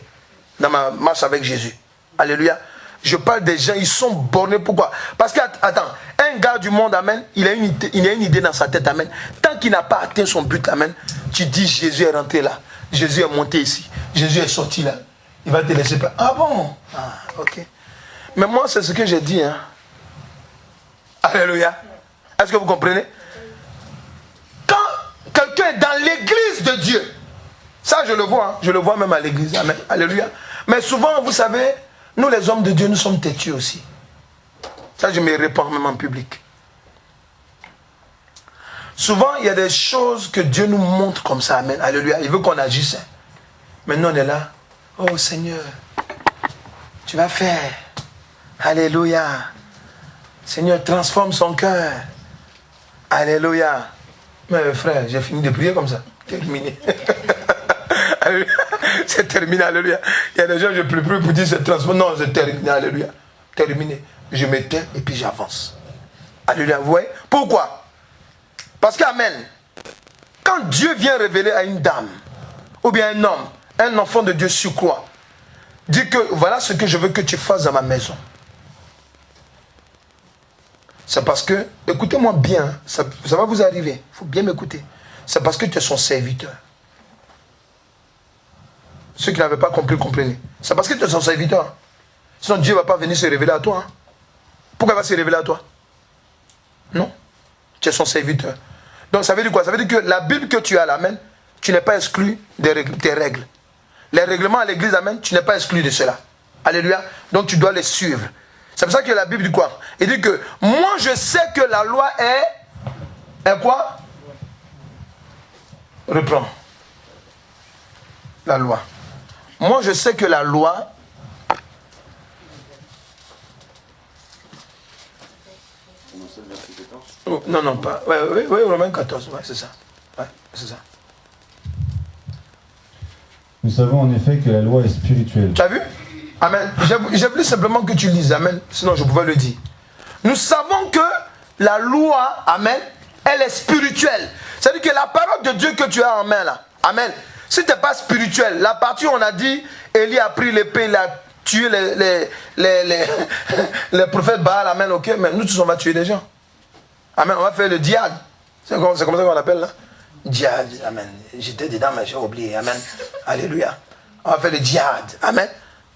dans ma marche avec Jésus. Alléluia. Je parle des gens, ils sont bornés. Pourquoi? Parce que, attends, un gars du monde, amen, il a une idée dans sa tête, amen. Tant qu'il n'a pas atteint son but, amen, tu dis Jésus est rentré là, Jésus est monté ici, Jésus est sorti là. Il va te laisser pas. Ah bon? Ah, ok. Mais moi, c'est ce que j'ai dit, hein. Alléluia. Est-ce que vous comprenez? Quand quelqu'un est dans l'église de Dieu, ça je le vois, hein. Je le vois même à l'église, amen. Alléluia. Mais souvent, vous savez, nous les hommes de Dieu, nous sommes têtus aussi. Ça, je me répands même en public. Souvent, il y a des choses que Dieu nous montre comme ça, amen. Alléluia. Il veut qu'on agisse. Maintenant, on est là. Oh Seigneur, tu vas faire. Alléluia. Seigneur, transforme son cœur. Alléluia. Mais frère, j'ai fini de prier comme ça. Terminé. C'est terminé, alléluia. Il y a des gens, je ne peux plus pour dire c'est transformé. Non, c'est terminé, alléluia. Terminé. Je me tais et puis j'avance. Alléluia. Vous voyez? Pourquoi? Parce qu'amen, quand Dieu vient révéler à une dame, ou bien un homme, un enfant de Dieu sur quoi? Dit que voilà ce que je veux que tu fasses dans ma maison. C'est parce que, écoutez-moi bien, ça va vous arriver. Il faut bien m'écouter. C'est parce que tu es son serviteur. Ceux qui n'avaient pas compris, comprenez. C'est parce que tu es son serviteur. Sinon Dieu ne va pas venir se révéler à toi. Hein. Pourquoi il va se révéler à toi? Non. Tu es son serviteur. Donc ça veut dire quoi? Ça veut dire que la Bible que tu as là, amen, tu n'es pas exclu de tes règles. Les règlements à l'église, amen, tu n'es pas exclu de cela. Alléluia. Donc tu dois les suivre. C'est pour ça que la Bible dit quoi? Il dit que moi je sais que la loi est quoi? Reprends. La loi. Moi je sais que la loi non, pas. Oui, Romains 14, ouais, c'est ça. Ouais, c'est ça. Nous savons en effet que la loi est spirituelle. Tu as vu? Amen. J'ai voulu simplement que tu lises, amen. Sinon je pouvais le dire. Nous savons que la loi, amen, elle est spirituelle. C'est-à-dire que la parole de Dieu que tu as en main là, amen. Si tu n'es pas spirituel, la partie où on a dit, Élie a pris l'épée, il a tué les prophètes Baal, amen, ok, mais nous tous on va tuer des gens. Amen, on va faire le djihad. C'est comme ça qu'on l'appelle là? Djihad, amen. J'étais dedans mais j'ai oublié, amen. Alléluia. On va faire le djihad, amen.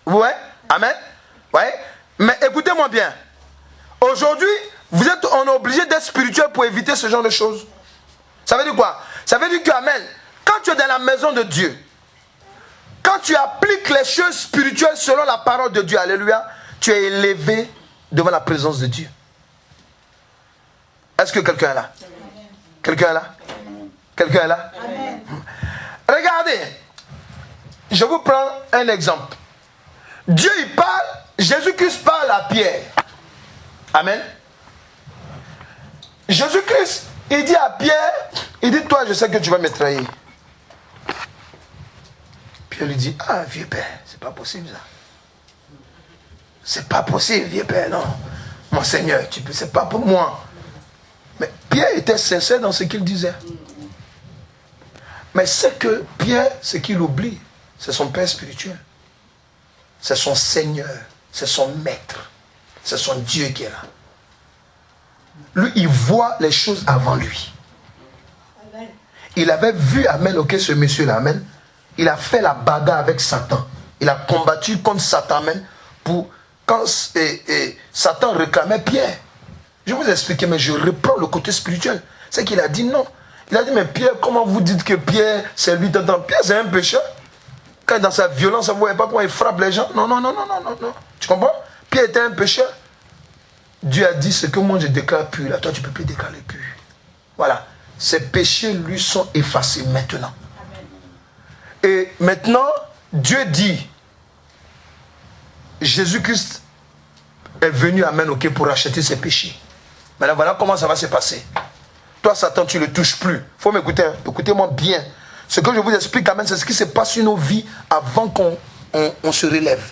Vous voyez? Amen. Ouais. Mais écoutez-moi bien. Aujourd'hui, on est obligé d'être spirituel pour éviter ce genre de choses. Ça veut dire quoi? Ça veut dire que, amen, quand tu es dans la maison de Dieu, quand tu appliques les choses spirituelles selon la parole de Dieu, alléluia, tu es élevé devant la présence de Dieu. Est-ce que quelqu'un est là? Quelqu'un est là? Quelqu'un est là? Amen. Regardez, je vous prends un exemple. Dieu il parle, Jésus-Christ parle à Pierre. Amen. Jésus-Christ, il dit à Pierre, il dit toi je sais que tu vas me trahir. Pierre lui dit, ah vieux père, c'est pas possible ça. C'est pas possible vieux père, non. Mon Seigneur, c'est pas pour moi. Mais Pierre était sincère dans ce qu'il disait. Mais c'est que Pierre, ce qu'il oublie, c'est son père spirituel. C'est son Seigneur. C'est son maître. C'est son Dieu qui est là. Lui, il voit les choses avant lui. Amen. Il avait vu, amen, ok, ce monsieur-là, amen. Il a fait la bagarre avec Satan. Il a combattu contre Satan, amen, pour quand Satan réclamait Pierre. Je vais vous expliquer, mais je reprends le côté spirituel. C'est qu'il a dit non. Il a dit, mais Pierre, comment vous dites que Pierre, c'est lui dedans? Pierre, c'est un pécheur. Quand dans sa violence, vous ne voyez pas comment il frappe les gens. Non, non, non, non, non, non, non. Tu comprends? Pierre était un pécheur. Dieu a dit, ce que moi je déclare pur, là, toi tu ne peux plus déclarer pur. Voilà. Ses péchés lui sont effacés maintenant. Amen. Et maintenant, Dieu dit, Jésus-Christ est venu, amen, ok, pour racheter ses péchés. Maintenant, voilà comment ça va se passer. Toi, Satan, tu ne le touches plus. Il faut m'écouter, hein. Écoutez-moi bien. Ce que je vous explique, amen, c'est ce qui se passe sur nos vies avant qu'on se relève.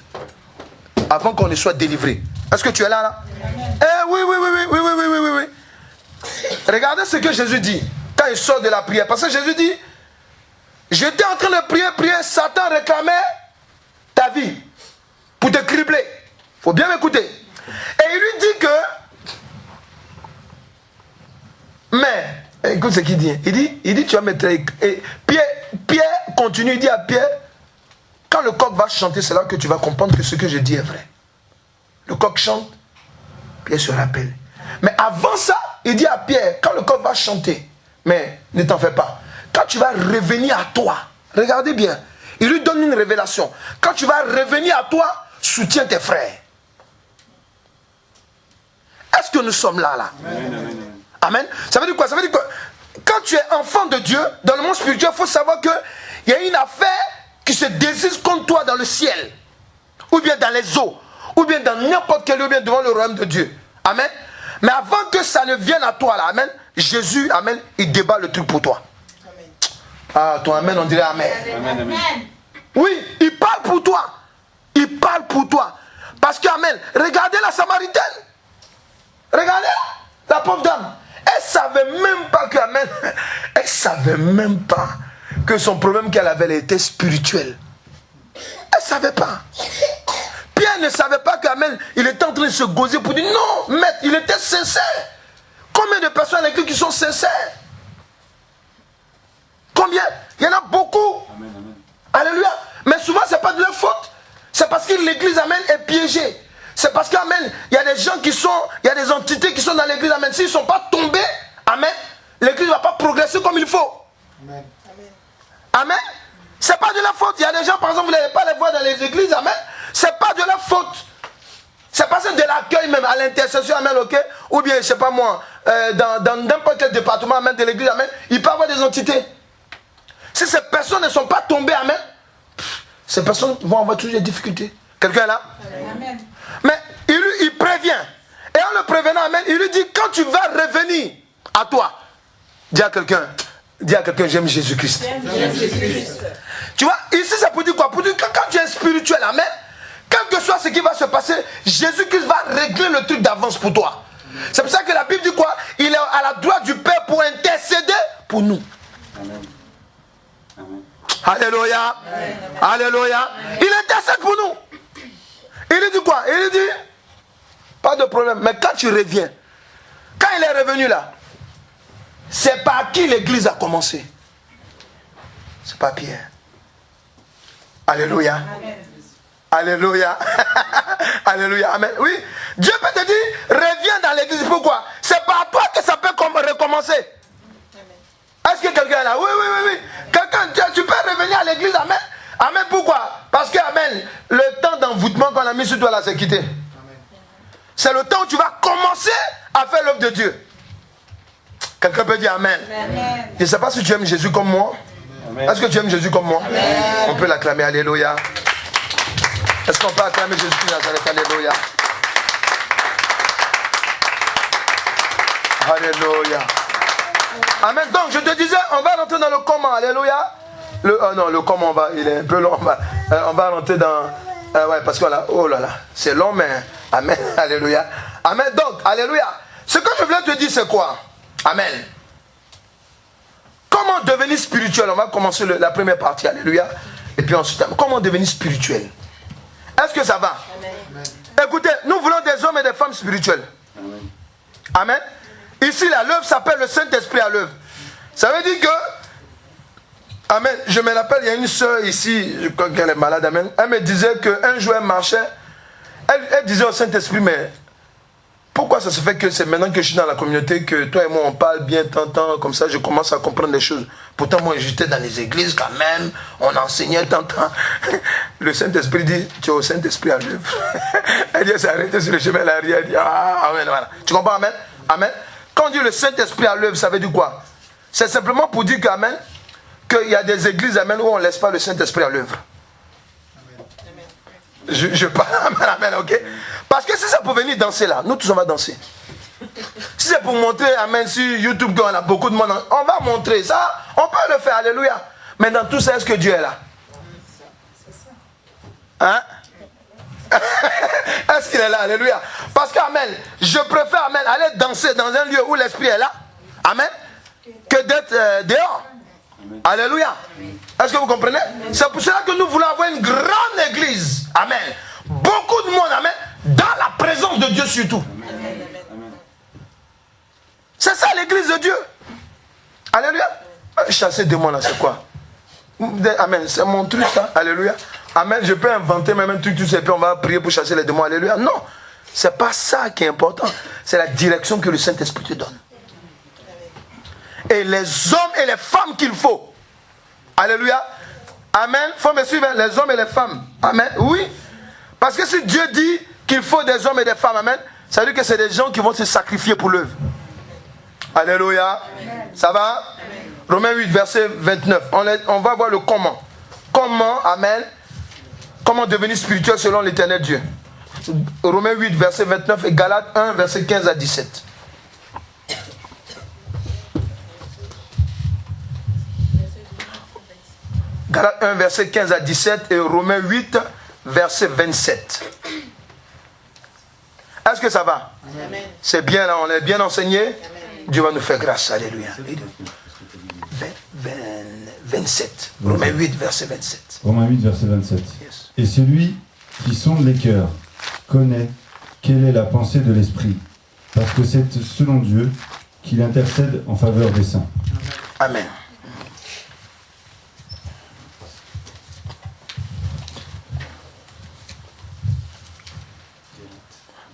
Avant qu'on ne soit délivré. Est-ce que tu es là, là? Eh oui, oui, oui, oui, oui, oui, oui, oui, oui. Regardez ce que Jésus dit quand il sort de la prière. Parce que Jésus dit, j'étais en train de prier, Satan réclamait ta vie pour te cribler. Il faut bien m'écouter. Et il lui dit que, mais, écoute ce qu'il dit. Il dit, tu vas mettre. Et Pierre continue, il dit à Pierre, quand le coq va chanter, c'est là que tu vas comprendre que ce que je dis est vrai. Le coq chante, Pierre se rappelle. Mais avant ça, il dit à Pierre, quand le coq va chanter, mais ne t'en fais pas. Quand tu vas revenir à toi, regardez bien, il lui donne une révélation. Quand tu vas revenir à toi, soutiens tes frères. Est-ce que nous sommes là, là? Amen, amen. Amen. Ça veut dire quoi? Ça veut dire que quand tu es enfant de Dieu, dans le monde spirituel, il faut savoir qu'il y a une affaire qui se désire contre toi dans le ciel, ou bien dans les eaux, ou bien dans n'importe quel lieu, ou bien devant le royaume de Dieu. Amen. Mais avant que ça ne vienne à toi, là, amen, Jésus, amen, il débat le truc pour toi. Amen. Ah, ton amen, on dirait amen. Amen, amen. Oui, il parle pour toi. Il parle pour toi. Parce que, amen, regardez la Samaritaine. Regardez la pauvre dame. Elle ne savait même pas que, amen, elle ne savait même pas que son problème qu'elle avait était spirituel. Elle ne savait pas. Pierre ne savait pas qu'amen, il était en train de se gauzer pour dire non, maître, il était sincère. Combien de personnes à l'église qui sont sincères? Combien? Il y en a beaucoup. Amen, amen. Alléluia. Mais souvent, ce n'est pas de leur faute. C'est parce que l'église, amen, est piégée. C'est parce qu'amen, il y a des gens qui sont, il y a des entités qui sont dans l'église, amen. S'ils ne sont pas tombés, amen, l'église ne va pas progresser comme il faut. Amen. Amen. Ce n'est pas de leur faute. Il y a des gens, par exemple, vous n'allez pas les voir dans les églises, amen. Ce n'est pas de leur faute. C'est parce que de l'accueil même, à l'intercession, amen, ok. Ou bien, je ne sais pas moi, dans n'importe quel département, amen, de l'église, amen, il peut y avoir des entités. Si ces personnes ne sont pas tombées, amen, ces personnes vont avoir toujours des difficultés. Quelqu'un est là? Amen. Mais il prévient. Et en le prévenant, amen, il lui dit, quand tu vas revenir à toi, dis à quelqu'un, j'aime Jésus-Christ. Tu vois, ici c'est pour dire quoi? Pour dire que quand tu es spirituel, amen, quel que soit ce qui va se passer, Jésus-Christ va régler le truc d'avance pour toi. C'est pour ça que la Bible dit quoi? Il est à la droite du Père pour intercéder pour nous. Amen. Amen. Alléluia. Amen. Alléluia. Amen. Il intercède pour nous. Il lui dit quoi? Il lui dit, pas de problème, mais quand tu reviens, quand il est revenu là, c'est par qui l'église a commencé? C'est pas Pierre. Alléluia. Amen. Alléluia. Alléluia. Amen. Oui. Dieu peut te dire, reviens dans l'église. Pourquoi? C'est par toi que ça peut recommencer. Amen. Est-ce que quelqu'un est là? Oui, oui, oui, oui. Quelqu'un, tu peux revenir à l'église. Amen. Amen. Pourquoi? Parce que, amen, le temps d'envoûtement qu'on a mis sur toi là, c'est quitté. C'est le temps où tu vas commencer à faire l'œuvre de Dieu. Quelqu'un peut dire amen. Amen. Je ne sais pas si tu aimes Jésus comme moi. Est-ce que tu aimes Jésus comme moi? Amen. On peut l'acclamer, alléluia. Est-ce qu'on peut acclamer Jésus-Christ Nazareth, alléluia. Alléluia. Amen. Donc je te disais, on va rentrer dans le comment, alléluia. Le comment, il est un peu long. On va rentrer dans... ouais, parce que là, oh là là, c'est long, mais Amen. Alléluia. Amen. Donc, alléluia. Ce que je voulais te dire, c'est quoi? Amen. Comment devenir spirituel? On va commencer la première partie. Alléluia. Et puis ensuite, comment devenir spirituel? Est-ce que ça va? Amen. Écoutez, nous voulons des hommes et des femmes spirituels. Amen. Amen. Ici, l'œuvre s'appelle le Saint-Esprit à l'œuvre. Ça veut dire que, amen, je me rappelle, il y a une soeur ici, je crois qu'elle est malade, amen. Elle me disait qu'un jour elle marchait, elle disait au Saint-Esprit, mais pourquoi ça se fait que c'est maintenant que je suis dans la communauté que toi et moi on parle bien tant, comme ça je commence à comprendre les choses. Pourtant moi j'étais dans les églises quand même, on enseignait tant. Le Saint-Esprit dit, tu es au Saint-Esprit à l'œuvre. Elle dit, elle s'est arrêtée sur le chemin, elle a dit, ah, amen, voilà. Tu comprends, amen? Amen. Quand on dit le Saint-Esprit à l'œuvre, ça veut dire quoi? C'est simplement pour dire qu'amen, qu'il y a des églises, amen, où on ne laisse pas le Saint-Esprit à l'œuvre. Je parle, amen, ok? Parce que si c'est pour venir danser là, nous tous on va danser. Si c'est pour montrer, amen, sur YouTube qu'on a beaucoup de monde, on va montrer ça, on peut le faire, alléluia. Mais dans tout ça, est-ce que Dieu est là? Hein? Est-ce qu'il est là, alléluia? Parce que, amen, je préfère, amen, aller danser dans un lieu où l'Esprit est là, amen, que d'être dehors. Alléluia. Est-ce que vous comprenez? C'est pour cela que nous voulons avoir une grande église. Amen. Beaucoup de monde, amen, dans la présence de Dieu surtout. C'est ça l'église de Dieu. Alléluia. Chasser des démons là, c'est quoi? Amen. C'est mon truc ça. Alléluia. Amen. Je peux inventer même un truc, tu sais, puis on va prier pour chasser les démons. Alléluia. Non. C'est pas ça qui est important. C'est la direction que le Saint-Esprit te donne. Et les hommes et les femmes qu'il faut. Alléluia. Amen. Faut me suivre, les hommes et les femmes. Amen. Oui. Parce que si Dieu dit qu'il faut des hommes et des femmes, amen, ça veut dire que c'est des gens qui vont se sacrifier pour l'œuvre. Alléluia. Amen. Ça va? Amen. Romains 8, verset 29. On va voir le comment. Comment, amen, comment devenir spirituel selon l'éternel Dieu. Romains 8, verset 29 et Galates 1, verset 15 à 17. Galates 1, verset 15 à 17 et Romains 8, verset 27. Est-ce que ça va? Amen. C'est bien là, on est bien enseigné. Amen. Dieu va nous faire grâce. Alléluia. 27. Romains 8, verset 27. Romains 8, verset 27. Yes. Et celui qui sonde les cœurs connaît quelle est la pensée de l'Esprit, parce que c'est selon Dieu qu'il intercède en faveur des saints. Amen.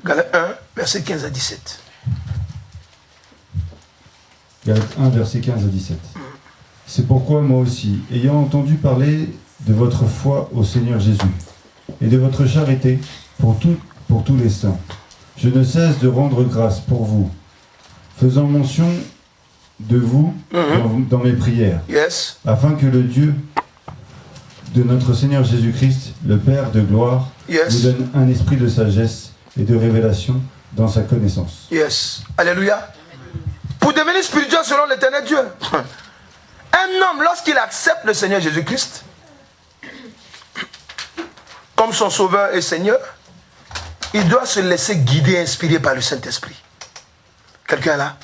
Galates 1, verset 15 à 17. Galates 1, verset 15 à 17. C'est pourquoi moi aussi, ayant entendu parler de votre foi au Seigneur Jésus et de votre charité pour tous les saints, je ne cesse de rendre grâce pour vous, faisant mention de vous dans mes prières, yes, afin que le Dieu de notre Seigneur Jésus-Christ, le Père de gloire, yes, nous donne un esprit de sagesse et de révélation dans sa connaissance. Yes. Alléluia. Pour devenir spirituel selon l'éternel Dieu. Un homme, lorsqu'il accepte le Seigneur Jésus-Christ comme son sauveur et Seigneur, il doit se laisser guider et inspirer par le Saint-Esprit. Quelqu'un est là?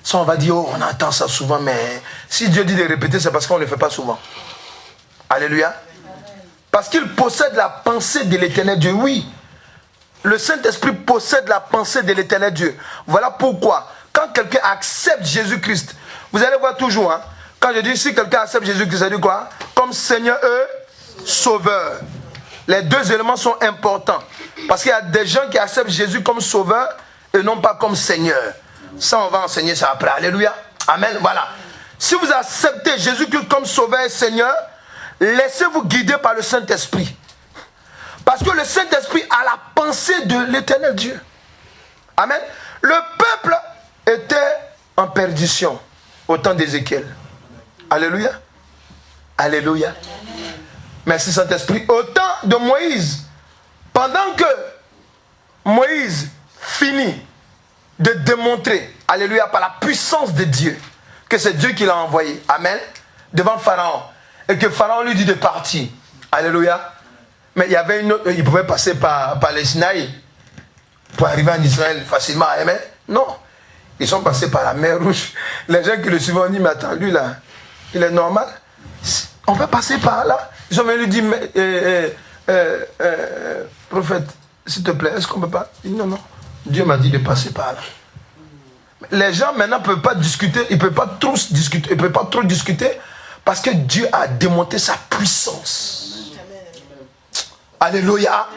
Ça, on va dire, oh, on entend ça souvent, mais si Dieu dit de répéter, c'est parce qu'on ne le fait pas souvent. Alléluia. Parce qu'il possède la pensée de l'éternel Dieu. Oui, le Saint-Esprit possède la pensée de l'éternel Dieu. Voilà pourquoi, quand quelqu'un accepte Jésus-Christ, vous allez voir toujours, hein, quand je dis si quelqu'un accepte Jésus-Christ, ça dit quoi? Comme Seigneur et Sauveur. Les deux éléments sont importants. Parce qu'il y a des gens qui acceptent Jésus comme Sauveur et non pas comme Seigneur. Ça, on va enseigner ça après. Alléluia. Amen. Voilà. Si vous acceptez Jésus-Christ comme Sauveur et Seigneur, laissez-vous guider par le Saint-Esprit. Parce que le Saint-Esprit a la pensée de l'éternel Dieu. Amen. Le peuple était en perdition au temps d'Ézéchiel. Alléluia. Alléluia. Merci Saint-Esprit. Au temps de Moïse, pendant que Moïse finit de démontrer, alléluia, par la puissance de Dieu, que c'est Dieu qui l'a envoyé, amen, devant Pharaon, et que Pharaon lui dit de partir, alléluia, mais il y avait une autre, il pouvait passer par les Sinaï, pour arriver en Israël facilement. Amen. Non. Ils sont passés par la mer Rouge. Les gens qui le suivaient ont dit, mais attends, lui là, il est normal. On peut passer par là. Ils ont même lui dit, prophète, s'il te plaît, est-ce qu'on ne peut pas? Il dit, non, non. Dieu m'a dit de passer par là. Les gens maintenant ne peuvent pas discuter, ils ne peuvent pas trop discuter, ils peuvent pas trop discuter parce que Dieu a démonté sa puissance. Alléluia.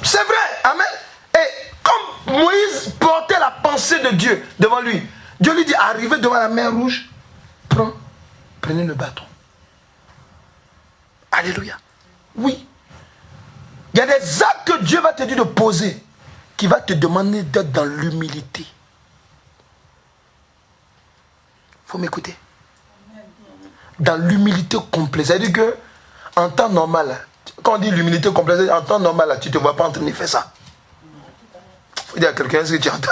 C'est vrai. Amen. Et comme Moïse portait la pensée de Dieu devant lui, Dieu lui dit, arrivez devant la mer Rouge, prenez le bâton. Alléluia. Oui. Il y a des actes que Dieu va te dire de poser, qui va te demander d'être dans l'humilité. Il faut m'écouter. Dans l'humilité complète. C'est-à-dire que, en temps normal, quand on dit l'humilité complète, en temps normal, tu ne te vois pas en train de faire ça. Il faut dire à quelqu'un ce que tu entends.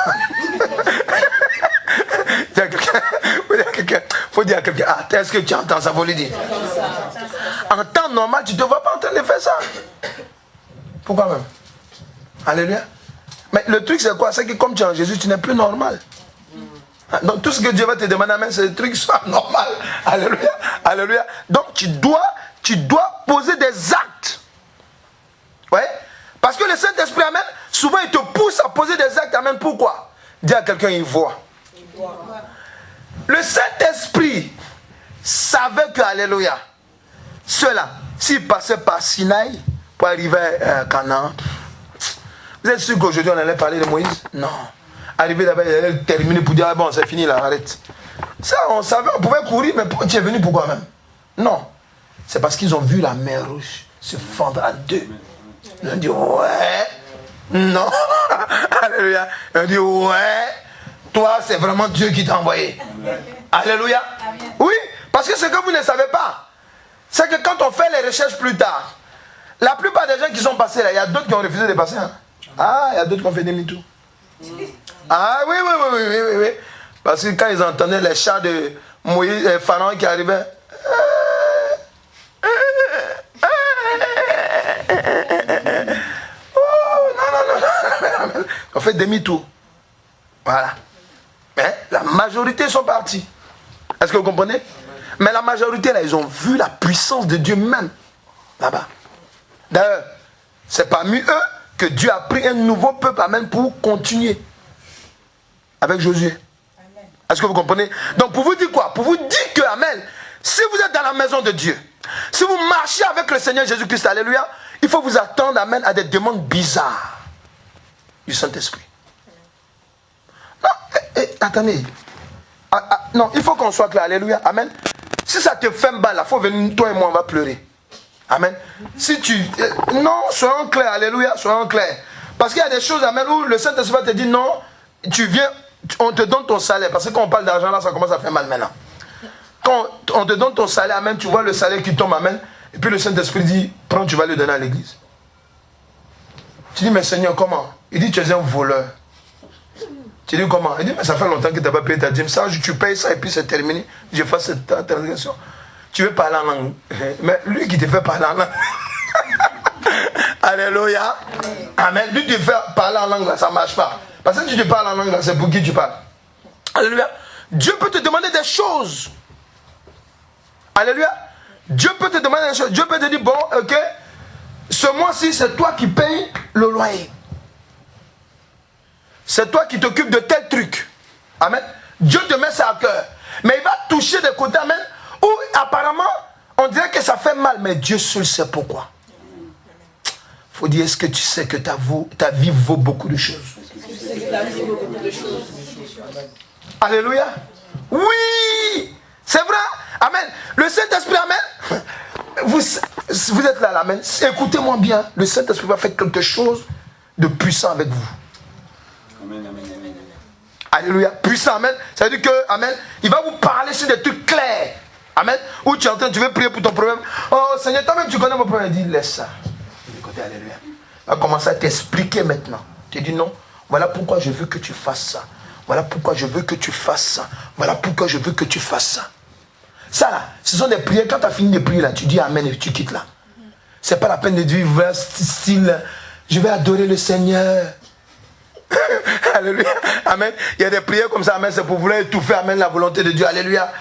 Faut dire à quelqu'un, ah, est-ce que tu entends ça? Faut lui dire. En temps normal, tu ne te vois pas en train de faire ça. Pourquoi même? Alléluia. Mais le truc c'est quoi? C'est que comme tu es en Jésus, tu n'es plus normal. Donc tout ce que Dieu va te demander, c'est que le truc soit normal. Alléluia. Alléluia. Donc tu dois poser des actes. Ouais. Parce que le Saint-Esprit, amen, souvent il te pousse à poser des actes, amen. Pourquoi? Dis à quelqu'un, il voit. Le Saint-Esprit savait que, alléluia, ceux-là, s'ils passaient par Sinaï pour arriver à Canaan, vous êtes sûr qu'aujourd'hui on allait parler de Moïse? Non. Arriver là-bas, il allait terminer pour dire, ah bon, c'est fini là, arrête. Ça, on savait, on pouvait courir, mais tu es venu pourquoi même? Non. C'est parce qu'ils ont vu la mer Rouge se fendre à deux. Ils ont dit, ouais. Non. Alléluia. Ils ont dit, ouais. Toi, c'est vraiment Dieu qui t'a envoyé. Amen. Alléluia. Amen. Oui, parce que ce que vous ne savez pas, c'est que quand on fait les recherches plus tard, la plupart des gens qui sont passés là, il y a d'autres qui ont refusé de passer. Hein? Ah, il y a d'autres qui ont fait demi-tour. Ah oui. Parce que quand ils entendaient les chants de Moïse, Pharaon qui arrivaient, non. On fait demi-tour. Voilà. Mais la majorité sont partis. Est-ce que vous comprenez? Mais la majorité, là, ils ont vu la puissance de Dieu même. Là-bas. D'ailleurs, c'est parmi eux que Dieu a pris un nouveau peuple, amen, pour continuer. Avec Josué. Est-ce que vous comprenez? Donc, pour vous dire quoi? Pour vous dire que, amen, si vous êtes dans la maison de Dieu, si vous marchez avec le Seigneur Jésus-Christ, alléluia, il faut vous attendre, amen, à des demandes bizarres du Saint-Esprit. Non, attendez. Non, il faut qu'on soit clair. Alléluia. Amen. Si ça te fait mal, il faut venir, toi et moi, on va pleurer. Amen. Si tu... non, soyons clairs. Alléluia. Soyons clairs. Parce qu'il y a des choses, amen, où le Saint-Esprit va te dire non, tu viens, on te donne ton salaire. Parce que quand on parle d'argent, là, ça commence à faire mal maintenant. Quand on te donne ton salaire, amen, tu vois le salaire qui tombe, amen. Et puis le Saint-Esprit dit, prends, tu vas le donner à l'église. Tu dis, mais Seigneur, comment? Il dit, tu es un voleur. Tu dis comment? Il dit, mais ça fait longtemps que tu n'as pas payé ta dîme. Ça, tu payes ça et puis c'est terminé. Je fais cette transaction. Tu veux parler en langue. Mais lui qui te fait parler en langue. Alléluia. Amen. Lui te fait parler en langue, là, ça ne marche pas. Parce que si tu te parles en langue, là, c'est pour qui tu parles. Alléluia. Dieu peut te demander des choses. Alléluia. Dieu peut te demander des choses. Dieu peut te dire, bon, ok, ce mois-ci, c'est toi qui payes le loyer. C'est toi qui t'occupes de tel truc. Amen. Dieu te met ça à cœur. Mais il va toucher des côtés, amen, où apparemment, on dirait que ça fait mal, mais Dieu seul sait pourquoi. Il faut dire, est-ce que tu sais que ta vie vaut beaucoup de choses? Alléluia. Oui, c'est vrai. Amen. Le Saint-Esprit, amen. Vous êtes là, amen. Écoutez-moi bien. Le Saint-Esprit va faire quelque chose de puissant avec vous. Amen, amen, amen. Alléluia. Puissant, amen. Ça veut dire que, amen, il va vous parler sur des trucs clairs. Amen. Où tu es en train, tu veux prier pour ton problème. Oh Seigneur, toi-même tu connais mon problème. Il dit, laisse ça. Écoutez, alléluia. Il va commencer à t'expliquer maintenant. Tu dis non. Voilà pourquoi je veux que tu fasses ça. Voilà pourquoi je veux que tu fasses ça. Voilà pourquoi je veux que tu fasses ça. Ça là, ce sont des prières. Quand tu as fini de prier là, tu dis amen et tu quittes là. C'est pas la peine de vivre style, je vais adorer le Seigneur. Alléluia. Amen. Il y a des prières comme ça, amen, c'est pour vouloir étouffer, amen, la volonté de Dieu. Alléluia.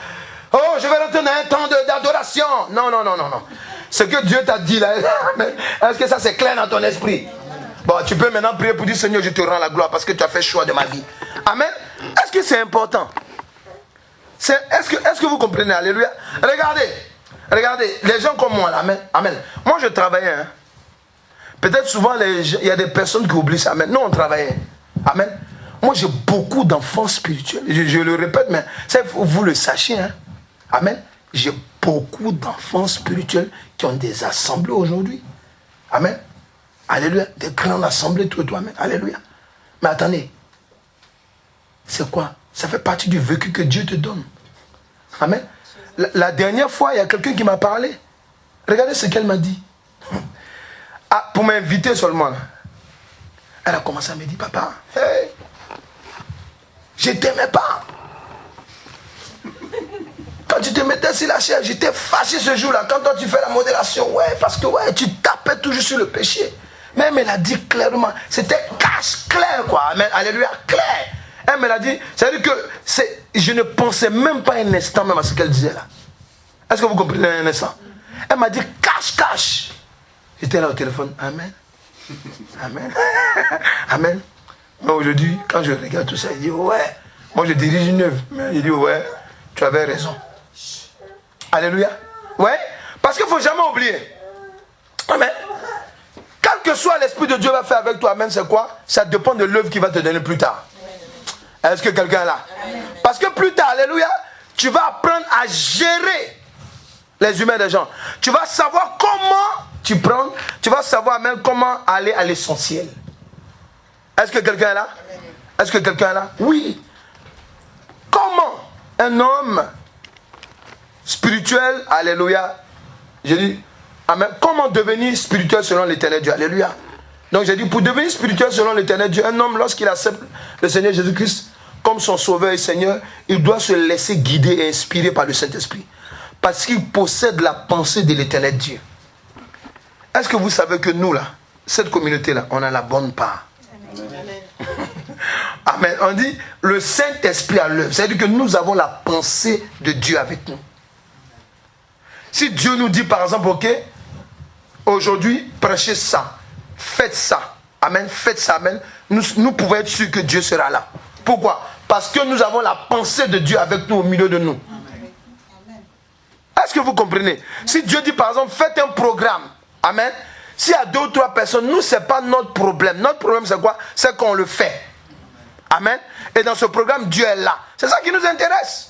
Oh, je vais rentrer dans un temps d'adoration. Non, non, non, non, non. Ce que Dieu t'a dit là, est-ce que ça c'est clair dans ton esprit? Bon, tu peux maintenant prier pour dire, Seigneur, je te rends la gloire parce que tu as fait choix de ma vie. Amen. Est-ce que c'est important? Est-ce que vous comprenez? Alléluia. Regardez, les gens comme moi, amen. Amen. Moi, je travaillais. Hein. Peut-être souvent, il y a des personnes qui oublient ça. Amen. Nous, on travaillait. Amen. Moi, j'ai beaucoup d'enfants spirituels. Je le répète, mais ça, vous le sachiez. Hein. Amen. J'ai beaucoup d'enfants spirituels qui ont des assemblées aujourd'hui. Amen. Alléluia. Des grandes assemblées, tout. Amen. Alléluia. Mais attendez. C'est quoi? Ça fait partie du vécu que Dieu te donne. Amen. La dernière fois, il y a quelqu'un qui m'a parlé. Regardez ce qu'elle m'a dit. Ah, pour m'inviter seulement. Elle a commencé à me dire, papa, hey, je ne t'aimais pas. Quand tu te mettais sur la chaise, j'étais fâché ce jour-là. Quand toi tu fais la modération, ouais, parce que ouais, tu tapais toujours sur le péché. Même elle a dit clairement, c'était cache clair, quoi. Amen. Alléluia, clair. Elle me l'a dit, c'est-à-dire que je ne pensais même pas un instant même à ce qu'elle disait là. Est-ce que vous comprenez un instant? Elle m'a dit, cache. J'étais là au téléphone, amen. Amen. Amen. Mais aujourd'hui, quand je regarde tout ça, il dit, ouais, moi je dirige une œuvre. Mais il dit, ouais, tu avais raison. Alléluia. Ouais, parce qu'il ne faut jamais oublier. Amen. Quel que soit l'Esprit de Dieu va faire avec toi, amen, c'est quoi? Ça dépend de l'œuvre qu'il va te donner plus tard. Est-ce que quelqu'un est là? Parce que plus tard, alléluia, tu vas apprendre à gérer les humains des gens. Tu vas savoir comment tu prends, tu vas savoir même comment aller à l'essentiel. Est-ce que quelqu'un est là? Est-ce que quelqu'un est là? Oui. Comment un homme spirituel, alléluia, j'ai dit, amen, comment devenir spirituel selon l'éternel Dieu? Alléluia. Donc j'ai dit, pour devenir spirituel selon l'éternel Dieu, un homme, lorsqu'il accepte le Seigneur Jésus-Christ comme son sauveur et Seigneur, il doit se laisser guider et inspirer par le Saint-Esprit. Parce qu'il possède la pensée de l'éternel Dieu. Est-ce que vous savez que nous, là, cette communauté-là, on a la bonne part? Amen. Amen. On dit, le Saint-Esprit à l'œuvre. C'est-à-dire que nous avons la pensée de Dieu avec nous. Si Dieu nous dit, par exemple, ok, aujourd'hui, prêchez ça. Faites ça. Amen. Faites ça. Amen. Nous pouvons être sûrs que Dieu sera là. Pourquoi? Parce que nous avons la pensée de Dieu avec nous, au milieu de nous. Est-ce que vous comprenez? Si Dieu dit, par exemple, faites un programme. Amen. S'il y a 2 ou 3 personnes, nous, ce n'est pas notre problème. Notre problème, c'est quoi? C'est qu'on le fait. Amen. Et dans ce programme, Dieu est là. C'est ça qui nous intéresse.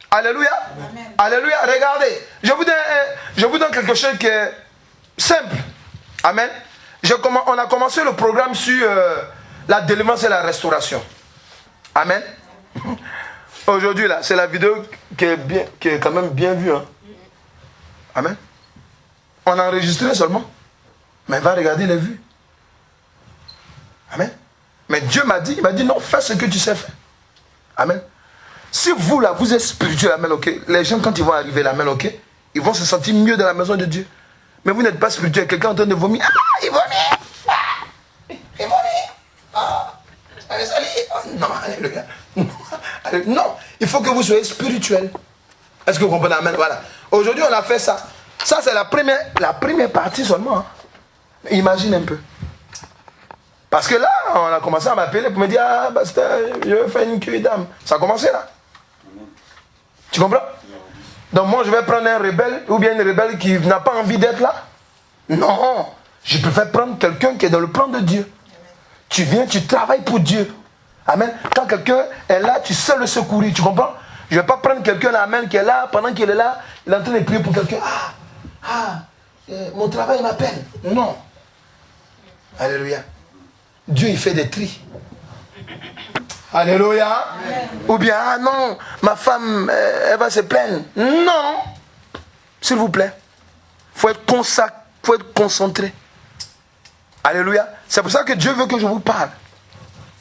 Alléluia. Amen. Alléluia. Regardez. Je vous donne quelque chose qui est simple. Amen. On a commencé le programme sur la délivrance et la restauration. Amen. Aujourd'hui, là, c'est la vidéo qui est quand même bien vue. Hein. Amen. On a enregistré seulement. Mais va regarder les vues. Amen. Mais Dieu m'a dit, il m'a dit non, fais ce que tu sais faire. Amen. Si vous, là, vous êtes spirituel, amen, ok. Les gens, quand ils vont arriver là, amen, ok, ils vont se sentir mieux dans la maison de Dieu. Mais vous n'êtes pas spirituel. Quelqu'un est en train de vomir. Ah, il vomit. Ah, il vomit. Ah. Non, alléluia. Non, il faut que vous soyez spirituel. Est-ce que vous comprenez? Amen. Voilà. Aujourd'hui, on a fait ça. Ça, c'est la première partie seulement. Hein. Imagine un peu. Parce que là, on a commencé à m'appeler pour me dire, ah, basta, je vais faire une cueille d'âme. Ça a commencé là. Tu comprends? Donc moi, je vais prendre un rebelle, ou bien une rebelle qui n'a pas envie d'être là. Non, je préfère prendre quelqu'un qui est dans le plan de Dieu. Tu viens, tu travailles pour Dieu. Amen. Quand quelqu'un est là, tu sais le secourir. Tu comprends? Je ne vais pas prendre quelqu'un, amen, qui est là, pendant qu'il est là, il est en train de prier pour quelqu'un. Mon travail m'appelle. Non. Alléluia. Dieu, il fait des tris. Alléluia. Amen. Ou bien, ah non, ma femme, elle va se plaindre. Non. S'il vous plaît. Il faut être consacré, il faut être concentré. Alléluia. C'est pour ça que Dieu veut que je vous parle.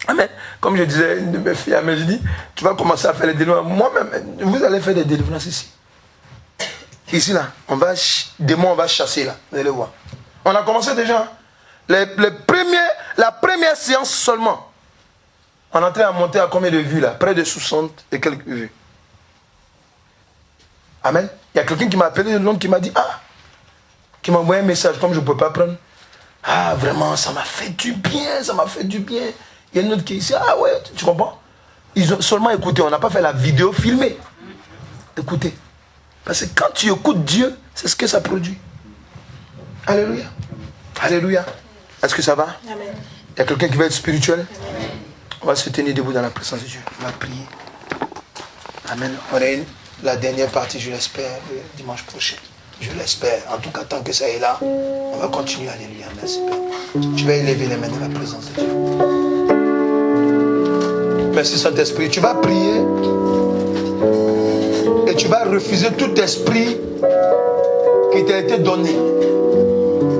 Amen. Comme je disais à une de mes filles, je dis, tu vas commencer à faire les délivrances. Moi-même, vous allez faire des délivrances ici. Ici, là, des mots, on va chasser, là. Vous allez voir. On a commencé déjà. La première séance seulement. On est en train de monter à combien de vues là? Près de 60 et quelques vues. Amen. Il y a quelqu'un qui m'a appelé, un homme qui m'a dit, qui m'a envoyé un message, comme je ne peux pas prendre. Vraiment, ça m'a fait du bien, ça m'a fait du bien. Il y a une autre qui dit, ouais, tu comprends? Ils ont seulement écouté, on n'a pas fait la vidéo filmée. Écoutez. Parce que quand tu écoutes Dieu, c'est ce que ça produit. Alléluia. Alléluia. Est-ce que ça va? Amen. Il y a quelqu'un qui va être spirituel? Amen. On va se tenir debout dans la présence de Dieu. On va prier. Amen. On a la dernière partie, je l'espère, le dimanche prochain. Je l'espère. En tout cas, tant que ça est là, on va continuer. Alléluia. Merci Père. Je vais élever les mains dans la présence de Dieu. Merci Saint-Esprit. Tu vas prier et tu vas refuser tout esprit qui t'a été donné.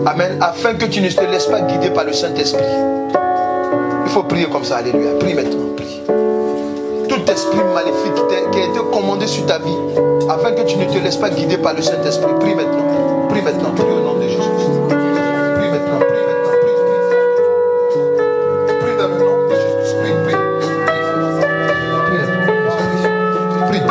Amen. Afin que tu ne te laisses pas guider par le Saint-Esprit. Il faut prier comme ça. Alléluia. Prie maintenant. Prie. Tout esprit maléfique qui a été commandé sur ta vie, afin que tu ne te laisses pas guider par le Saint-Esprit. Prie maintenant. Prie maintenant. Prie au nom de Jésus. Prie maintenant. Prie maintenant. Prie. Prie dans le nom de Jésus. Prie. Prie. Prie. Prie.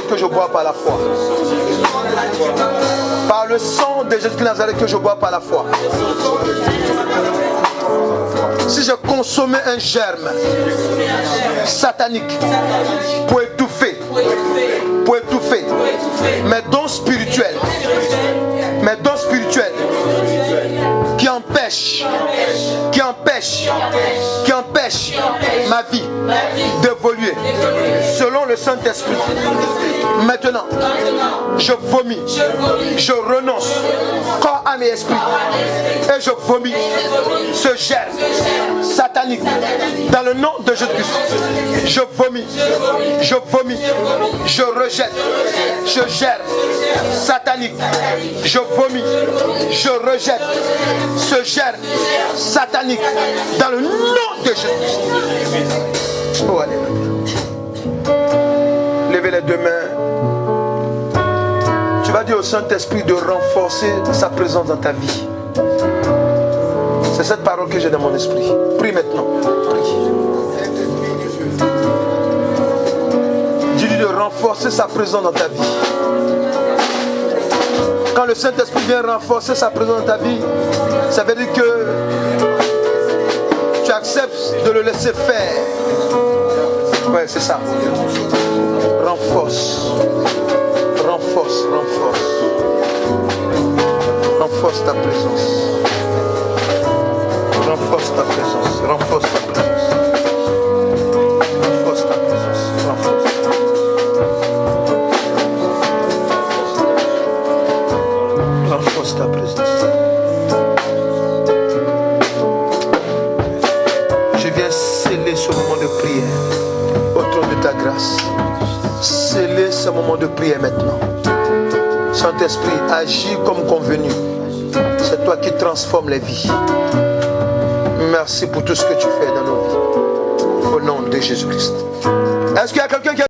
Que je bois par la foi. Par le sang de Jésus de Nazareth que je bois par la foi. Si je consommais un germe satanique pour étouffer mes dons spirituels qui empêchent ma vie d'évoluer selon le Saint-Esprit. Maintenant, je vomis, je renonce corps, âme et esprit, et je vomis ce germe satanique dans le nom de Jésus-Christ. Je vomis, je rejette ce germe satanique. Je vomis, je rejette ce germe satanique dans le nom de Jésus-Christ. Oh, allez. Levez les deux mains. Tu vas dire au Saint-Esprit de renforcer sa présence dans ta vie. C'est cette parole que j'ai dans mon esprit. Prie maintenant. Prie. Dis-lui de renforcer sa présence dans ta vie. Quand le Saint-Esprit vient renforcer sa présence dans ta vie, ça veut dire que tu acceptes de le laisser faire. Ouais, c'est ça. Renforce. Renforce, renforce. Renforce ta présence. Renforce ta présence. Renforce ta présence. Renforce ta présence. Renforce. Renforce ta présence. Je viens sceller ce moment de prière au trône de ta grâce. Sceller ce moment de prière maintenant. Saint-Esprit, agis comme convenu. C'est toi qui transformes les vies. Merci pour tout ce que tu fais dans nos vies. Au nom de Jésus-Christ. Est-ce qu'il y a quelqu'un qui a